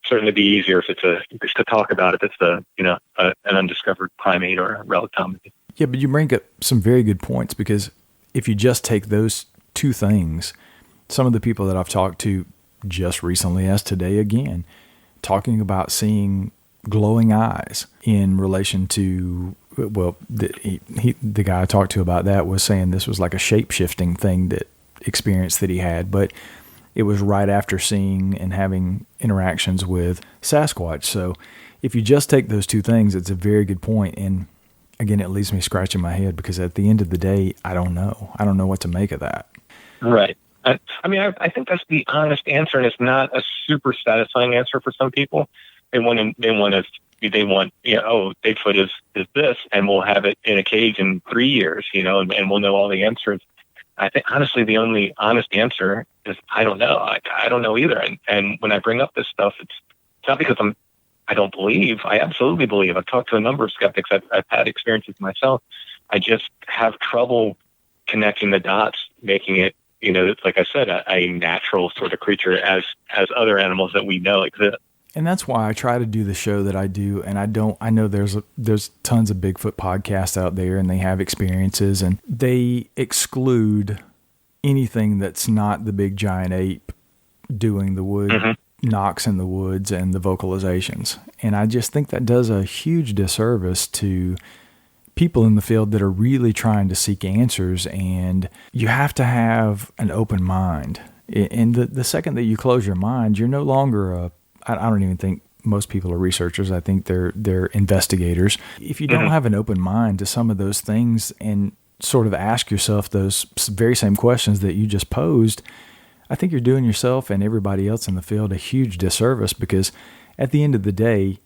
Certainly be easier if it's to talk about if it's an undiscovered primate or a relic hominid. Yeah, but you bring up some very good points, because if you just take those two things, some of the people that I've talked to just recently, as today again, talking about seeing glowing eyes in relation to, well, the guy I talked to about that was saying this was like a shape-shifting thing experience that he had, but it was right after seeing and having interactions with Sasquatch. So if you just take those two things, it's a very good point. And again, it leaves me scratching my head, because at the end of the day, I don't know. I don't know what to make of that. Right. I think that's the honest answer, and it's not a super satisfying answer for some people. They want, Bigfoot is this, and we'll have it in a cage in 3 years, and we'll know all the answers. I think, honestly, the only honest answer is, I don't know. I don't know either. And when I bring up this stuff, it's not because I don't believe. I absolutely believe. I've talked to a number of skeptics. I've had experiences myself. I just have trouble connecting the dots, making it, like I said, a natural sort of creature as other animals that we know exist. And that's why I try to do the show that I do. And I know there's tons of Bigfoot podcasts out there, and they have experiences, and they exclude anything that's not the big giant ape doing the wood knocks in the woods and the vocalizations. And I just think that does a huge disservice to people in the field that are really trying to seek answers. And you have to have an open mind. And the second that you close your mind, you're no longer I don't even think most people are researchers. I think they're investigators. If you don't have an open mind to some of those things and sort of ask yourself those very same questions that you just posed, I think you're doing yourself and everybody else in the field a huge disservice, because at the end of the day,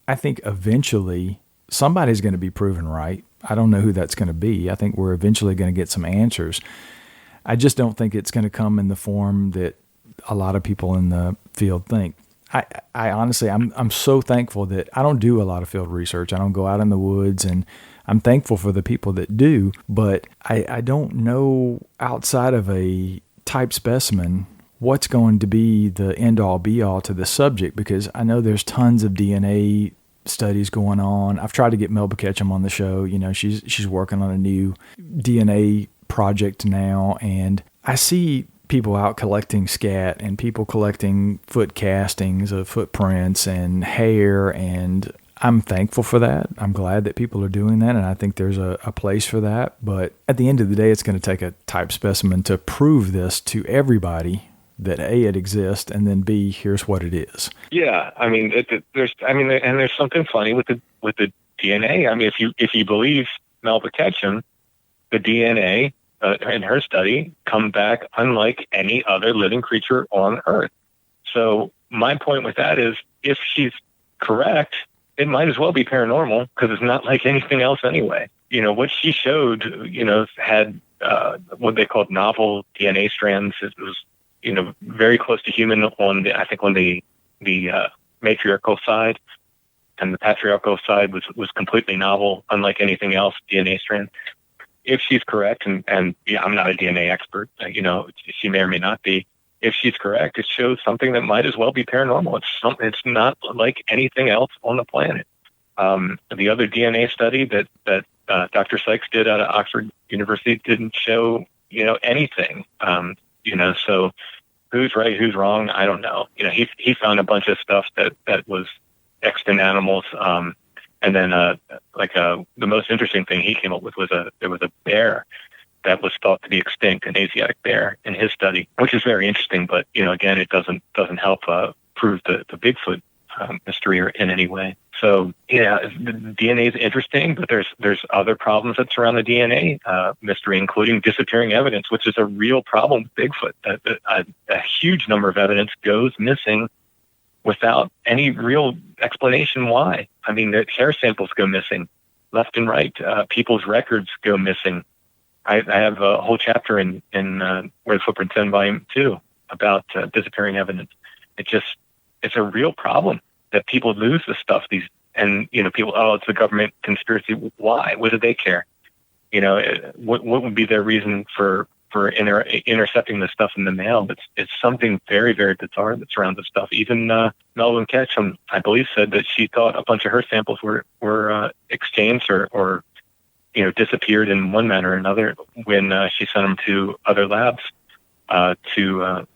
I think eventually somebody's going to be proven right. I don't know who that's going to be. I think we're eventually going to get some answers. I just don't think it's going to come in the form that a lot of people in the field think. I honestly, I'm so thankful that I don't do a lot of field research. I don't go out in the woods, and I'm thankful for the people that do, but I don't know, outside of a type specimen, what's going to be the end all be all to the subject, because I know there's tons of DNA studies going on. I've tried to get Melba Ketchum on the show. You know, she's working on a new DNA project now, and I see people out collecting scat and people collecting foot castings of footprints and hair, and I'm thankful for that. I'm glad that people are doing that, and I think there's a place for that. But at the end of the day, it's going to take a type specimen to prove this to everybody that A, it exists, and then B, here's what it is. Yeah, I mean, there's something funny with the DNA. I mean, if you believe Melba Ketchum, the DNA in her study come back unlike any other living creature on Earth. So my point with that is, if she's correct, it might as well be paranormal, because it's not like anything else anyway. You know, what she showed, you know, had what they called novel DNA strands. It was, you know, very close to human on the matriarchal side, and the patriarchal side was completely novel, unlike anything else DNA strand. If she's correct, and yeah, I'm not a DNA expert, you know, she may or may not be. If she's correct, it shows something that might as well be paranormal. It's not like anything else on the planet. The other DNA study that Dr. Sykes did out of Oxford University didn't show, you know, anything. You know, so who's right, who's wrong? I don't know. You know, he found a bunch of stuff that was extant animals. And then, the most interesting thing he came up with was there was a bear that was thought to be extinct, an Asiatic bear, in his study, which is very interesting. But, you know, again, it doesn't help prove the Bigfoot mystery in any way. So, yeah, the DNA is interesting, but there's other problems that surround the DNA mystery, including disappearing evidence, which is a real problem with Bigfoot. A huge number of evidence goes missing without any real explanation why. I mean, the hair samples go missing left and right. People's records go missing. I have a whole chapter in Where the Footprints End, Volume 2, about disappearing evidence. It's a real problem that people lose this stuff. And you know, people, it's a government conspiracy. Why? What do they care? You know, what would be their reason for intercepting this stuff in the mail? It's something very, very bizarre that surrounds this stuff. Even Melvin Ketchum, I believe, said that she thought a bunch of her samples were exchanged or you know, disappeared in one manner or another when she sent them to other labs to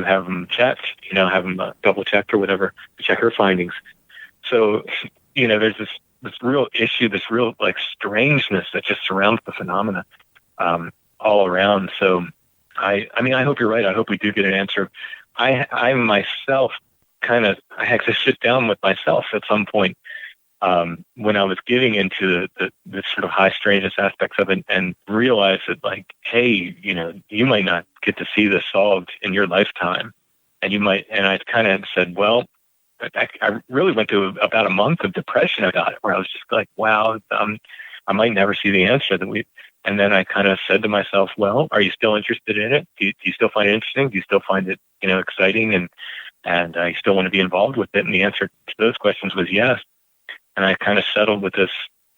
have them checked, you know, have them double checked or whatever to check her findings. So, you know, there's this real issue, this real like strangeness that just surrounds the phenomena all around. So I mean, I hope you're right. I hope we do get an answer. I myself I had to sit down with myself at some point when I was getting into the sort of high strangeness aspects of it, and realize that, like, hey, you know, you might not get to see this solved in your lifetime, and you might. And I kind of said, well, I really went through about a month of depression about it, where I was just like, wow, I might never see the answer that we. And then I kind of said to myself, well, are you still interested in it? Do you still find it interesting? Do you still find it, you know, exciting? And you still want to be involved with it? And the answer to those questions was yes. And I kind of settled with this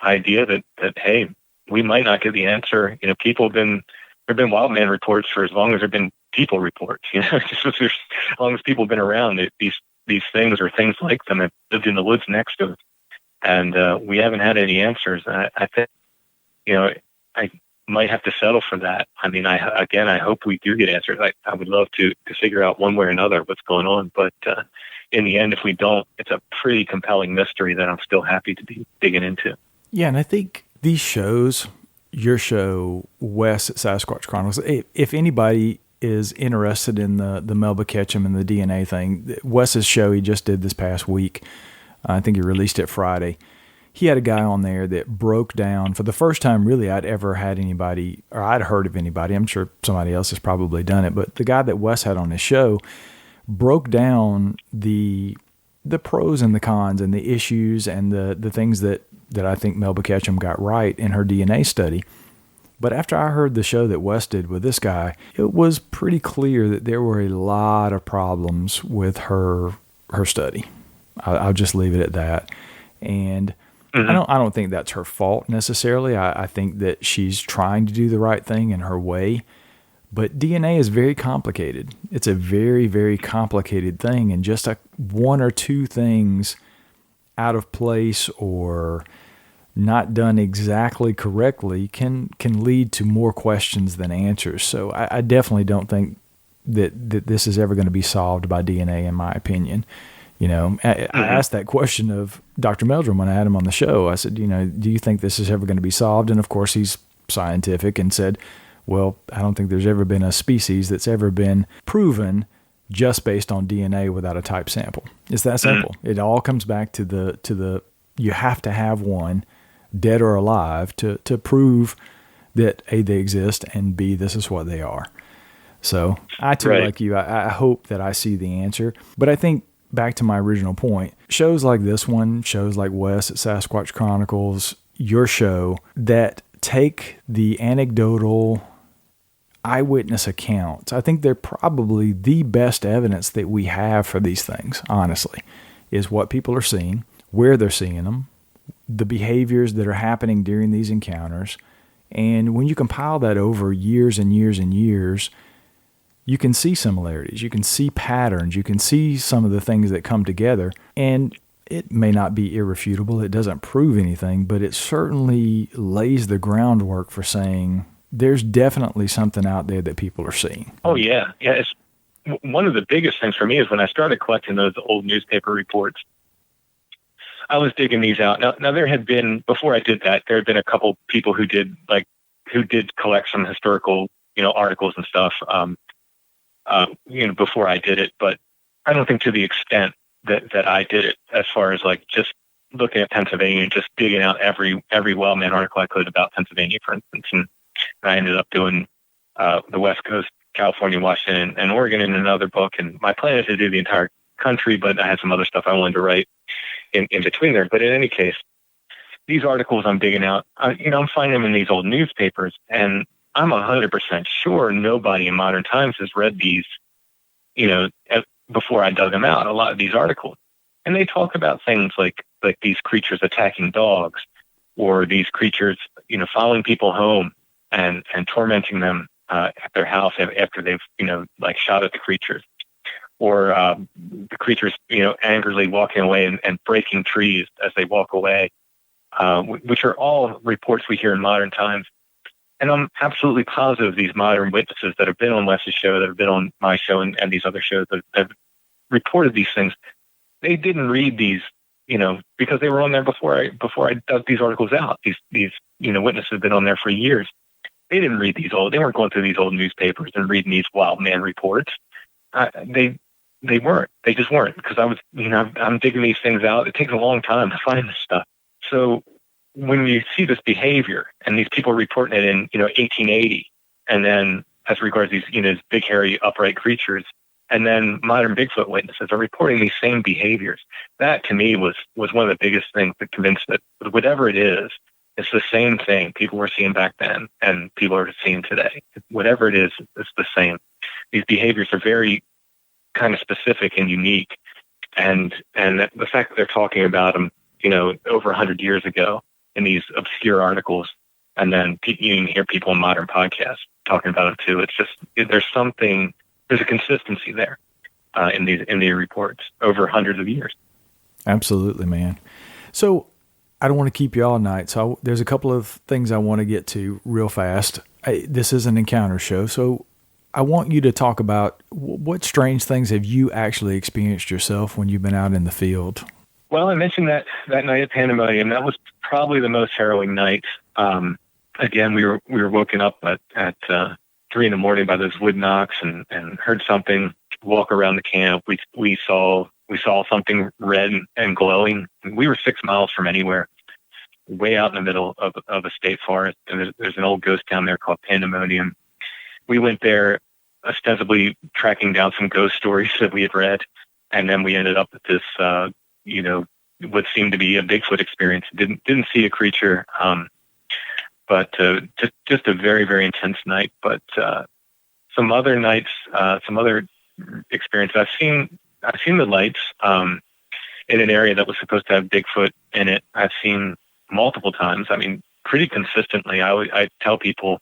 idea that hey, we might not get the answer. You know, there have been wild man reports for as long as there have been people reports. You know, just as long as people have been around, these things or things like them have lived in the woods next to us. And we haven't had any answers. I think, you know, I might have to settle for that. I mean, I hope we do get answers. I would love to figure out one way or another what's going on. But in the end, if we don't, it's a pretty compelling mystery that I'm still happy to be digging into. Yeah, and I think these shows, your show, Wes at Sasquatch Chronicles, if anybody is interested in the Melba Ketchum and the DNA thing, Wes's show he just did this past week, I think he released it Friday. He had a guy on there that broke down, for the first time really I'd ever had anybody, or I'd heard of anybody, I'm sure somebody else has probably done it, but the guy that Wes had on his show broke down the pros and the cons and the issues and the things that I think Melba Ketchum got right in her DNA study. But after I heard the show that Wes did with this guy, it was pretty clear that there were a lot of problems with her study. I'll just leave it at that. And I don't think that's her fault necessarily. I think that she's trying to do the right thing in her way. But DNA is very complicated. It's a very, very complicated thing. And just one or two things out of place or not done exactly correctly can lead to more questions than answers. So I definitely don't think that this is ever going to be solved by DNA, in my opinion. You know, I asked that question of Dr. Meldrum when I had him on the show. I said, you know, do you think this is ever going to be solved? And of course, he's scientific and said, well, I don't think there's ever been a species that's ever been proven just based on DNA without a type sample. It's that simple. It all comes back to the you have to have one, dead or alive, to prove that A, they exist, and B, this is what they are. So I too, like you, I hope that I see the answer. But I think back to my original point, shows like this one, shows like Wes at Sasquatch Chronicles, your show, that take the anecdotal eyewitness accounts, I think they're probably the best evidence that we have for these things, honestly, is what people are seeing, where they're seeing them, the behaviors that are happening during these encounters. And when you compile that over years and years and years, you can see similarities, you can see patterns, you can see some of the things that come together. And it may not be irrefutable, it doesn't prove anything, but it certainly lays the groundwork for saying there's definitely something out there that people are seeing. Oh, yeah. Yeah. It's one of the biggest things for me is when I started collecting those old newspaper reports, I was digging these out. Now there had been, before I did that, there had been a couple people who did collect some historical, articles and stuff, before I did it, but I don't think to the extent that I did it, as far as like just looking at Pennsylvania and just digging out every Wellman article I could about Pennsylvania, for instance. And I ended up doing the West Coast, California, Washington, and Oregon in another book. And my plan is to do the entire country, but I had some other stuff I wanted to write in between there. But in any case, these articles I'm digging out, I'm finding them in these old newspapers, and I'm 100% sure nobody in modern times has read these, before I dug them out, a lot of these articles. And they talk about things like these creatures attacking dogs, or these creatures, following people home and tormenting them at their house after they've, shot at the creatures, or the creatures, angrily walking away and breaking trees as they walk away, which are all reports we hear in modern times. And I'm absolutely positive these modern witnesses that have been on Wes's show, that have been on my show and these other shows that have reported these things, they didn't read these, because they were on there before I dug these articles out. These witnesses have been on there for years. They didn't read they weren't going through these old newspapers and reading these wild man reports. They weren't. They just weren't, because I was, I'm digging these things out. It takes a long time to find this stuff. So when you see this behavior and these people reporting it in, 1880, and then as regards these, these big, hairy, upright creatures, and then modern Bigfoot witnesses are reporting these same behaviors, that to me was one of the biggest things that convinced that whatever it is, it's the same thing people were seeing back then and people are seeing today. Whatever it is, it's the same. These behaviors are very kind of specific and unique. And the fact that they're talking about them, over 100 years ago in these obscure articles, and then you can hear people in modern podcasts talking about it too. It's just, there's a consistency there in the reports over hundreds of years. Absolutely, man. So I don't want to keep you all night. So there's a couple of things I want to get to real fast. This is an encounter show, so I want you to talk about what strange things have you actually experienced yourself when you've been out in the field? Well, I mentioned that night at Pandemonium. That was probably the most harrowing night. Again, we were woken up at 3 a.m. by those wood knocks and heard something walk around the camp. We saw something red and glowing. We were 6 miles from anywhere, way out in the middle of a state forest. And there's an old ghost town there called Pandemonium. We went there ostensibly tracking down some ghost stories that we had read. And then we ended up at this, what seemed to be a Bigfoot experience. Didn't see a creature, but just a very, very intense night. But some other nights, some other experiences. I've seen the lights in an area that was supposed to have Bigfoot in it. I've seen multiple times. I mean, pretty consistently. I tell people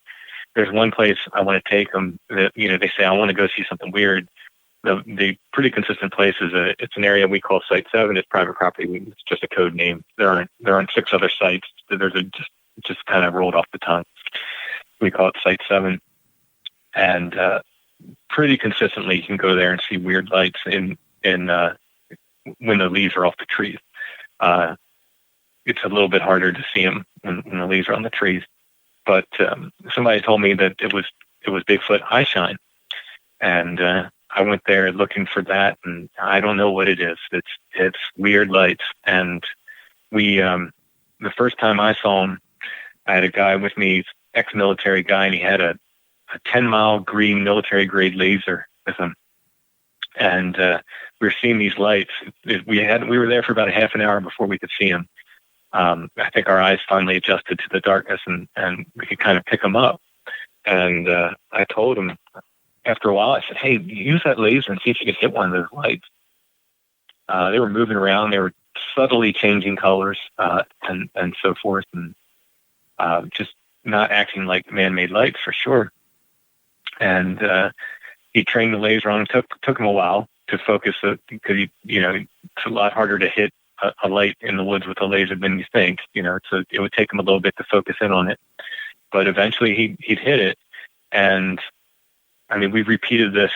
there's one place I want to take them that, they say, I want to go see something weird. the pretty consistent place is it's an area we call Site 7. It's private property. It's just a code name. There aren't 6 other sites. Just kind of rolled off the tongue. We call it Site 7. And pretty consistently you can go there and see weird lights in when the leaves are off the trees. It's a little bit harder to see them when the leaves are on the trees. But somebody told me that it was Bigfoot eye shine. And I went there looking for that, and I don't know what it is. It's weird lights. And we the first time I saw him, I had a guy with me, ex-military guy, and he had a 10-mile green military-grade laser with him. And we were seeing these lights. We were there for about a half an hour before we could see them. I think our eyes finally adjusted to the darkness, and we could kind of pick them up. And I told him, after a while, I said, "Hey, use that laser and see if you can hit one of those lights." They were moving around. They were subtly changing colors and so forth, and just not acting like man-made lights for sure. And he trained the laser on him. Took him a while to focus it because it's a lot harder to hit a light in the woods with a laser than you think. So it would take him a little bit to focus in on it. But eventually he'd hit it, and I mean, we repeated this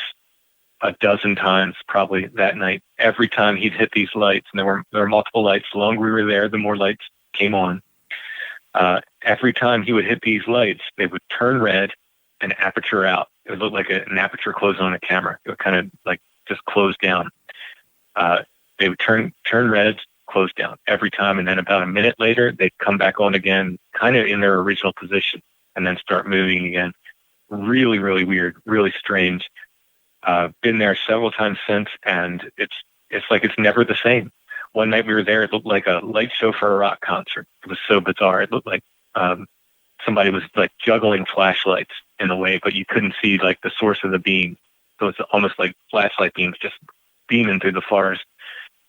a dozen times probably that night. Every time he'd hit these lights, and there were multiple lights. The longer we were there, the more lights came on. Every time he would hit these lights, they would turn red and aperture out. It would look like an aperture closing on a camera. It would kind of like just close down. They would turn red, close down every time, and then about a minute later, they'd come back on again, kind of in their original position, and then start moving again. Really, really weird, really strange. Been there several times since, and it's like it's never the same. One night we were there, it looked like a light show for a rock concert. It was so bizarre. It looked like somebody was like juggling flashlights in a way, but you couldn't see like the source of the beam. So it's almost like flashlight beams just beaming through the forest.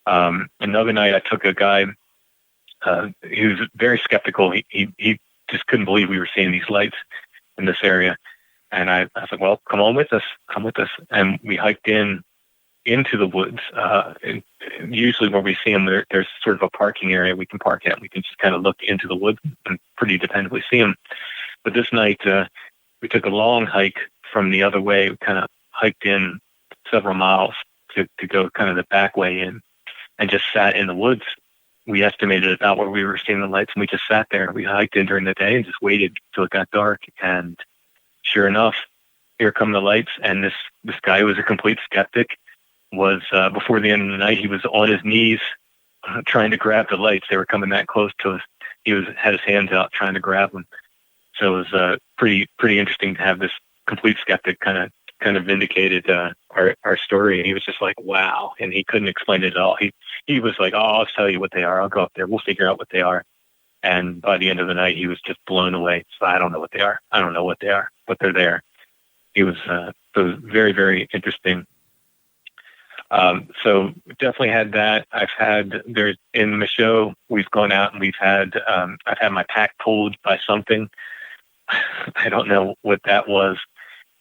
Another night I took a guy, he was very skeptical. He just couldn't believe we were seeing these lights in this area. And I was like, well, come with us. And we hiked into the woods. And usually where we see them, there's sort of a parking area we can park at. We can just kind of look into the woods and pretty dependably see them. But this night, we took a long hike from the other way. We kind of hiked in several miles to go kind of the back way in, and just sat in the woods. We estimated about where we were seeing the lights, and we just sat there. We hiked in during the day and just waited till it got dark. And sure enough, here come the lights. And this guy who was a complete skeptic was, before the end of the night, he was on his knees trying to grab the lights. They were coming that close to us. He had his hands out trying to grab them. So it was pretty interesting to have this complete skeptic kind of vindicated our story. And he was just like, wow. And he couldn't explain it at all. He was like, oh, I'll tell you what they are. I'll go up there. We'll figure out what they are. And by the end of the night, he was just blown away. So I don't know what they are. But they're there. He was so very, very interesting. So definitely had that. In the show, we've gone out and I've had my pack pulled by something. I don't know what that was.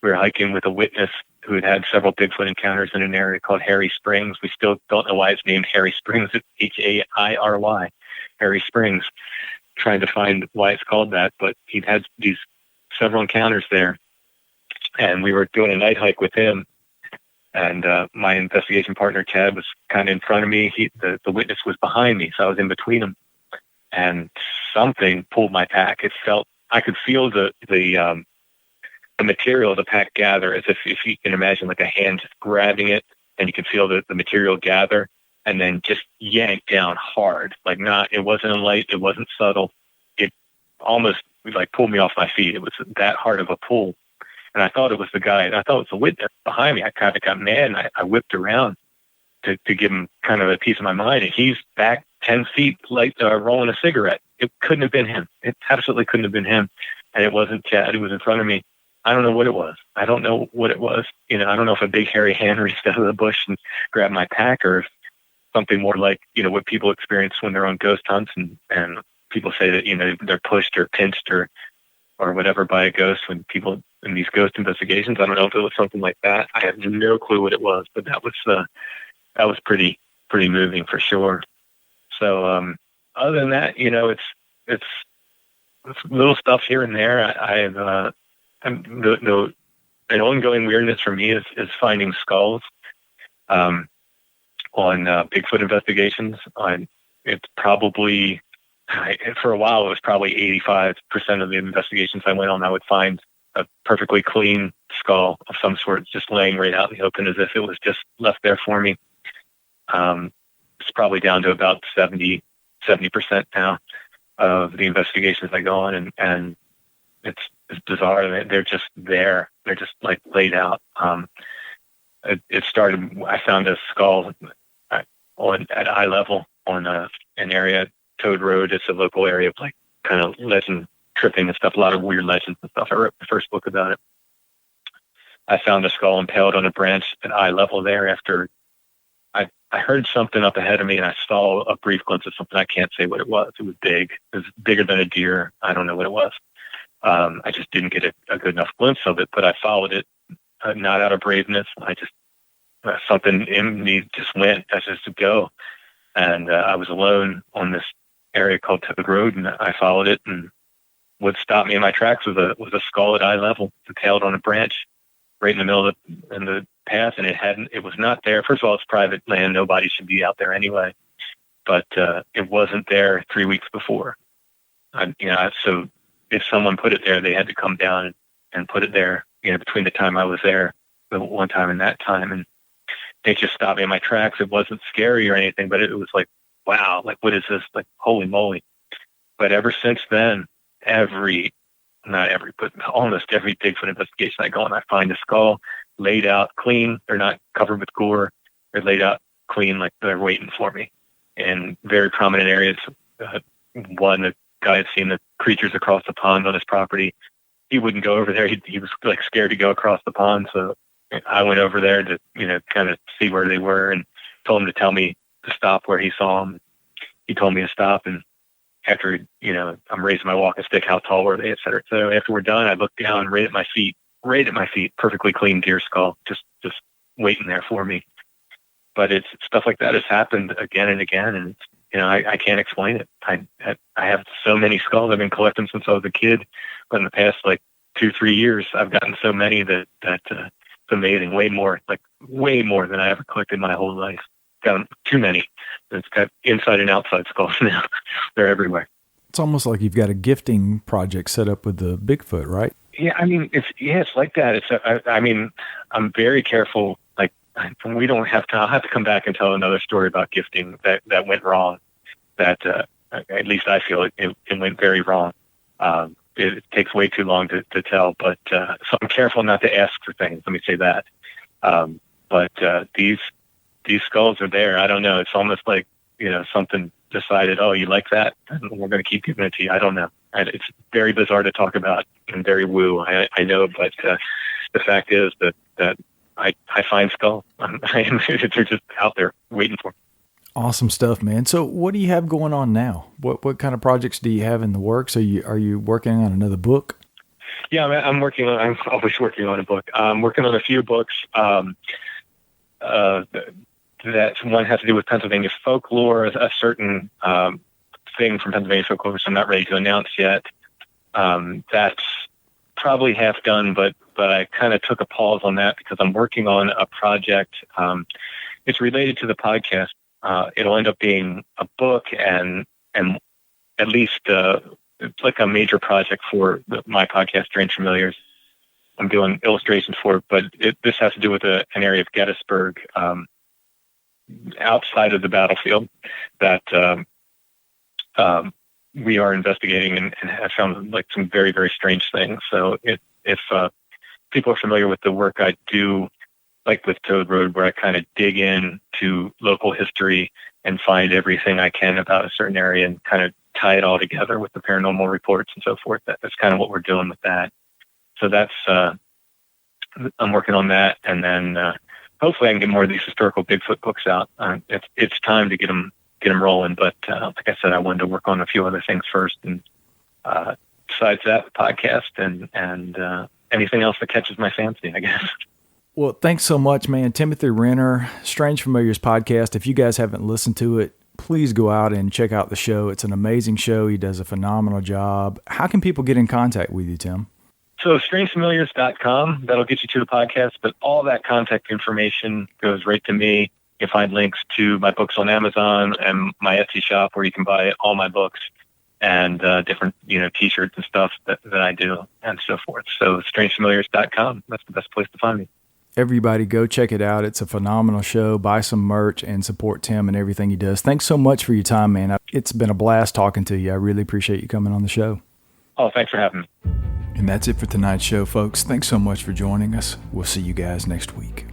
We were hiking with a witness who had several Bigfoot encounters in an area called Harry Springs. We still don't know why it's named Harry Springs. It's Hairy, Harry Springs. Trying to find why it's called that, but he'd had these several encounters there. And we were doing a night hike with him. And my investigation partner, Ted, was kind of in front of me. The witness was behind me, so I was in between them. And something pulled my pack. I could feel the material of the pack gather, as if you can imagine like a hand just grabbing it, and you could feel the material gather and then just yank down hard. Like it wasn't light, it wasn't subtle. It almost like pulled me off my feet. It was that hard of a pull. And I thought it was the guy. I thought it was the witness behind me. I kind of got mad, and I whipped around to give him kind of a piece of my mind. And he's back 10 feet, rolling a cigarette. It couldn't have been him. It absolutely couldn't have been him. And it wasn't Chad. It was in front of me. I don't know what it was. I don't know if a big hairy hand reached out of the bush and grabbed my pack, or if something more like, what people experience when they're on ghost hunts, and people say that, they're pushed or pinched or or whatever by a ghost when people in these ghost investigations. I don't know if it was something like that. I have no clue what it was, but that was pretty moving for sure. So other than that, it's little stuff here and there. An ongoing weirdness for me is finding skulls on Bigfoot investigations. It's probably, for a while, it was probably 85% of the investigations I went on, I would find a perfectly clean skull of some sort just laying right out in the open as if it was just left there for me. It's probably down to about 70% now of the investigations I go on, and it's bizarre. They're just there. They're just like laid out. It started, I found a skull at eye level on an area, Toad Road. It's a local area of like kind of legend tripping and stuff, a lot of weird legends and stuff. I wrote the first book about it. I found a skull impaled on a branch at eye level there after I heard something up ahead of me, and I saw a brief glimpse of something. I can't say what it was. It was big. It was bigger than a deer. I don't know what it was. I just didn't get a good enough glimpse of it, but I followed it, not out of braveness. I just, something in me just went, I just to go. And I was alone on this area called Toad Road, and I followed it, and what stopped me in my tracks was a skull at eye level, impaled on a branch right in the middle of the path, and it was not there. First of all, it's private land. Nobody should be out there anyway. But it wasn't there 3 weeks before. So if someone put it there, they had to come down and put it there, between the time I was there, the one time and that time. And it just stopped me in my tracks. It wasn't scary or anything, but it was like, wow, like, what is this? Like, holy moly. But ever since then, almost every Bigfoot investigation I go on, I find a skull laid out clean. They're not covered with gore. They're laid out clean, like they're waiting for me in very prominent areas. One guy had seen the creatures across the pond on his property. He wouldn't go over there. He was like scared to go across the pond. So I went over there to, kind of see where they were, and told him to tell me to stop where he saw them. He told me to stop, and after, I'm raising my walking stick, how tall were they, et cetera. So after we're done, I looked down right at my feet, perfectly clean deer skull, just waiting there for me. But it's stuff like that has happened again and again, and I can't explain it. I have so many skulls. I've been collecting since I was a kid, but in the past 2-3 years, I've gotten so many that it's amazing. Way more than I ever collected my whole life. Got too many. It's got inside and outside skulls now. They're everywhere. It's almost like you've got a gifting project set up with the Bigfoot, right? Yeah, it's like that. I'm very careful. Like, we don't have to. I'll have to come back and tell another story about gifting that went wrong. That at least I feel it went very wrong. It takes way too long to tell, but so I'm careful not to ask for things. Let me say that. But these skulls are there. I don't know. It's almost like, something decided, oh, you like that? And we're going to keep giving it to you. I don't know. It's very bizarre to talk about and very woo. I know, but the fact is that I find skulls. They're just out there waiting for me. Awesome stuff, man. So what do you have going on now? What kind of projects do you have in the works? Are you working on another book? Yeah, I'm always working on a book. I'm working on a few books. That one has to do with Pennsylvania folklore, a certain thing from Pennsylvania folklore, which I'm not ready to announce yet. That's probably half done, but I kind of took a pause on that because I'm working on a project. It's related to the podcast. It'll end up being a book and at least it's like a major project for my podcast, Strange Familiars. I'm doing illustrations for it, but this has to do with an area of Gettysburg, outside of the battlefield, that we are investigating and have found some very, very strange things. So if people are familiar with the work I do, like with Toad Road, where I kind of dig into local history and find everything I can about a certain area and kind of tie it all together with the paranormal reports and so forth, that's kind of what we're doing with that. So that's, I'm working on that. And then, hopefully I can get more of these historical Bigfoot books out. It's time to get them rolling. But, like I said, I wanted to work on a few other things first and, besides that, the podcast and anything else that catches my fancy, I guess. Well, thanks so much, man. Timothy Renner, Strange Familiars podcast. If you guys haven't listened to it, please go out and check out the show. It's an amazing show. He does a phenomenal job. How can people get in contact with you, Tim? So strangefamiliars.com, that'll get you to the podcast, but all that contact information goes right to me. You can find links to my books on Amazon and my Etsy shop where you can buy all my books and different, T-shirts and stuff that I do and so forth. So strangefamiliars.com, that's the best place to find me. Everybody go check it out. It's a phenomenal show. Buy some merch and support Tim and everything he does. Thanks so much for your time, man. It's been a blast talking to you. I really appreciate you coming on the show. Oh, thanks for having me. And that's it for tonight's show, folks. Thanks so much for joining us. We'll see you guys next week.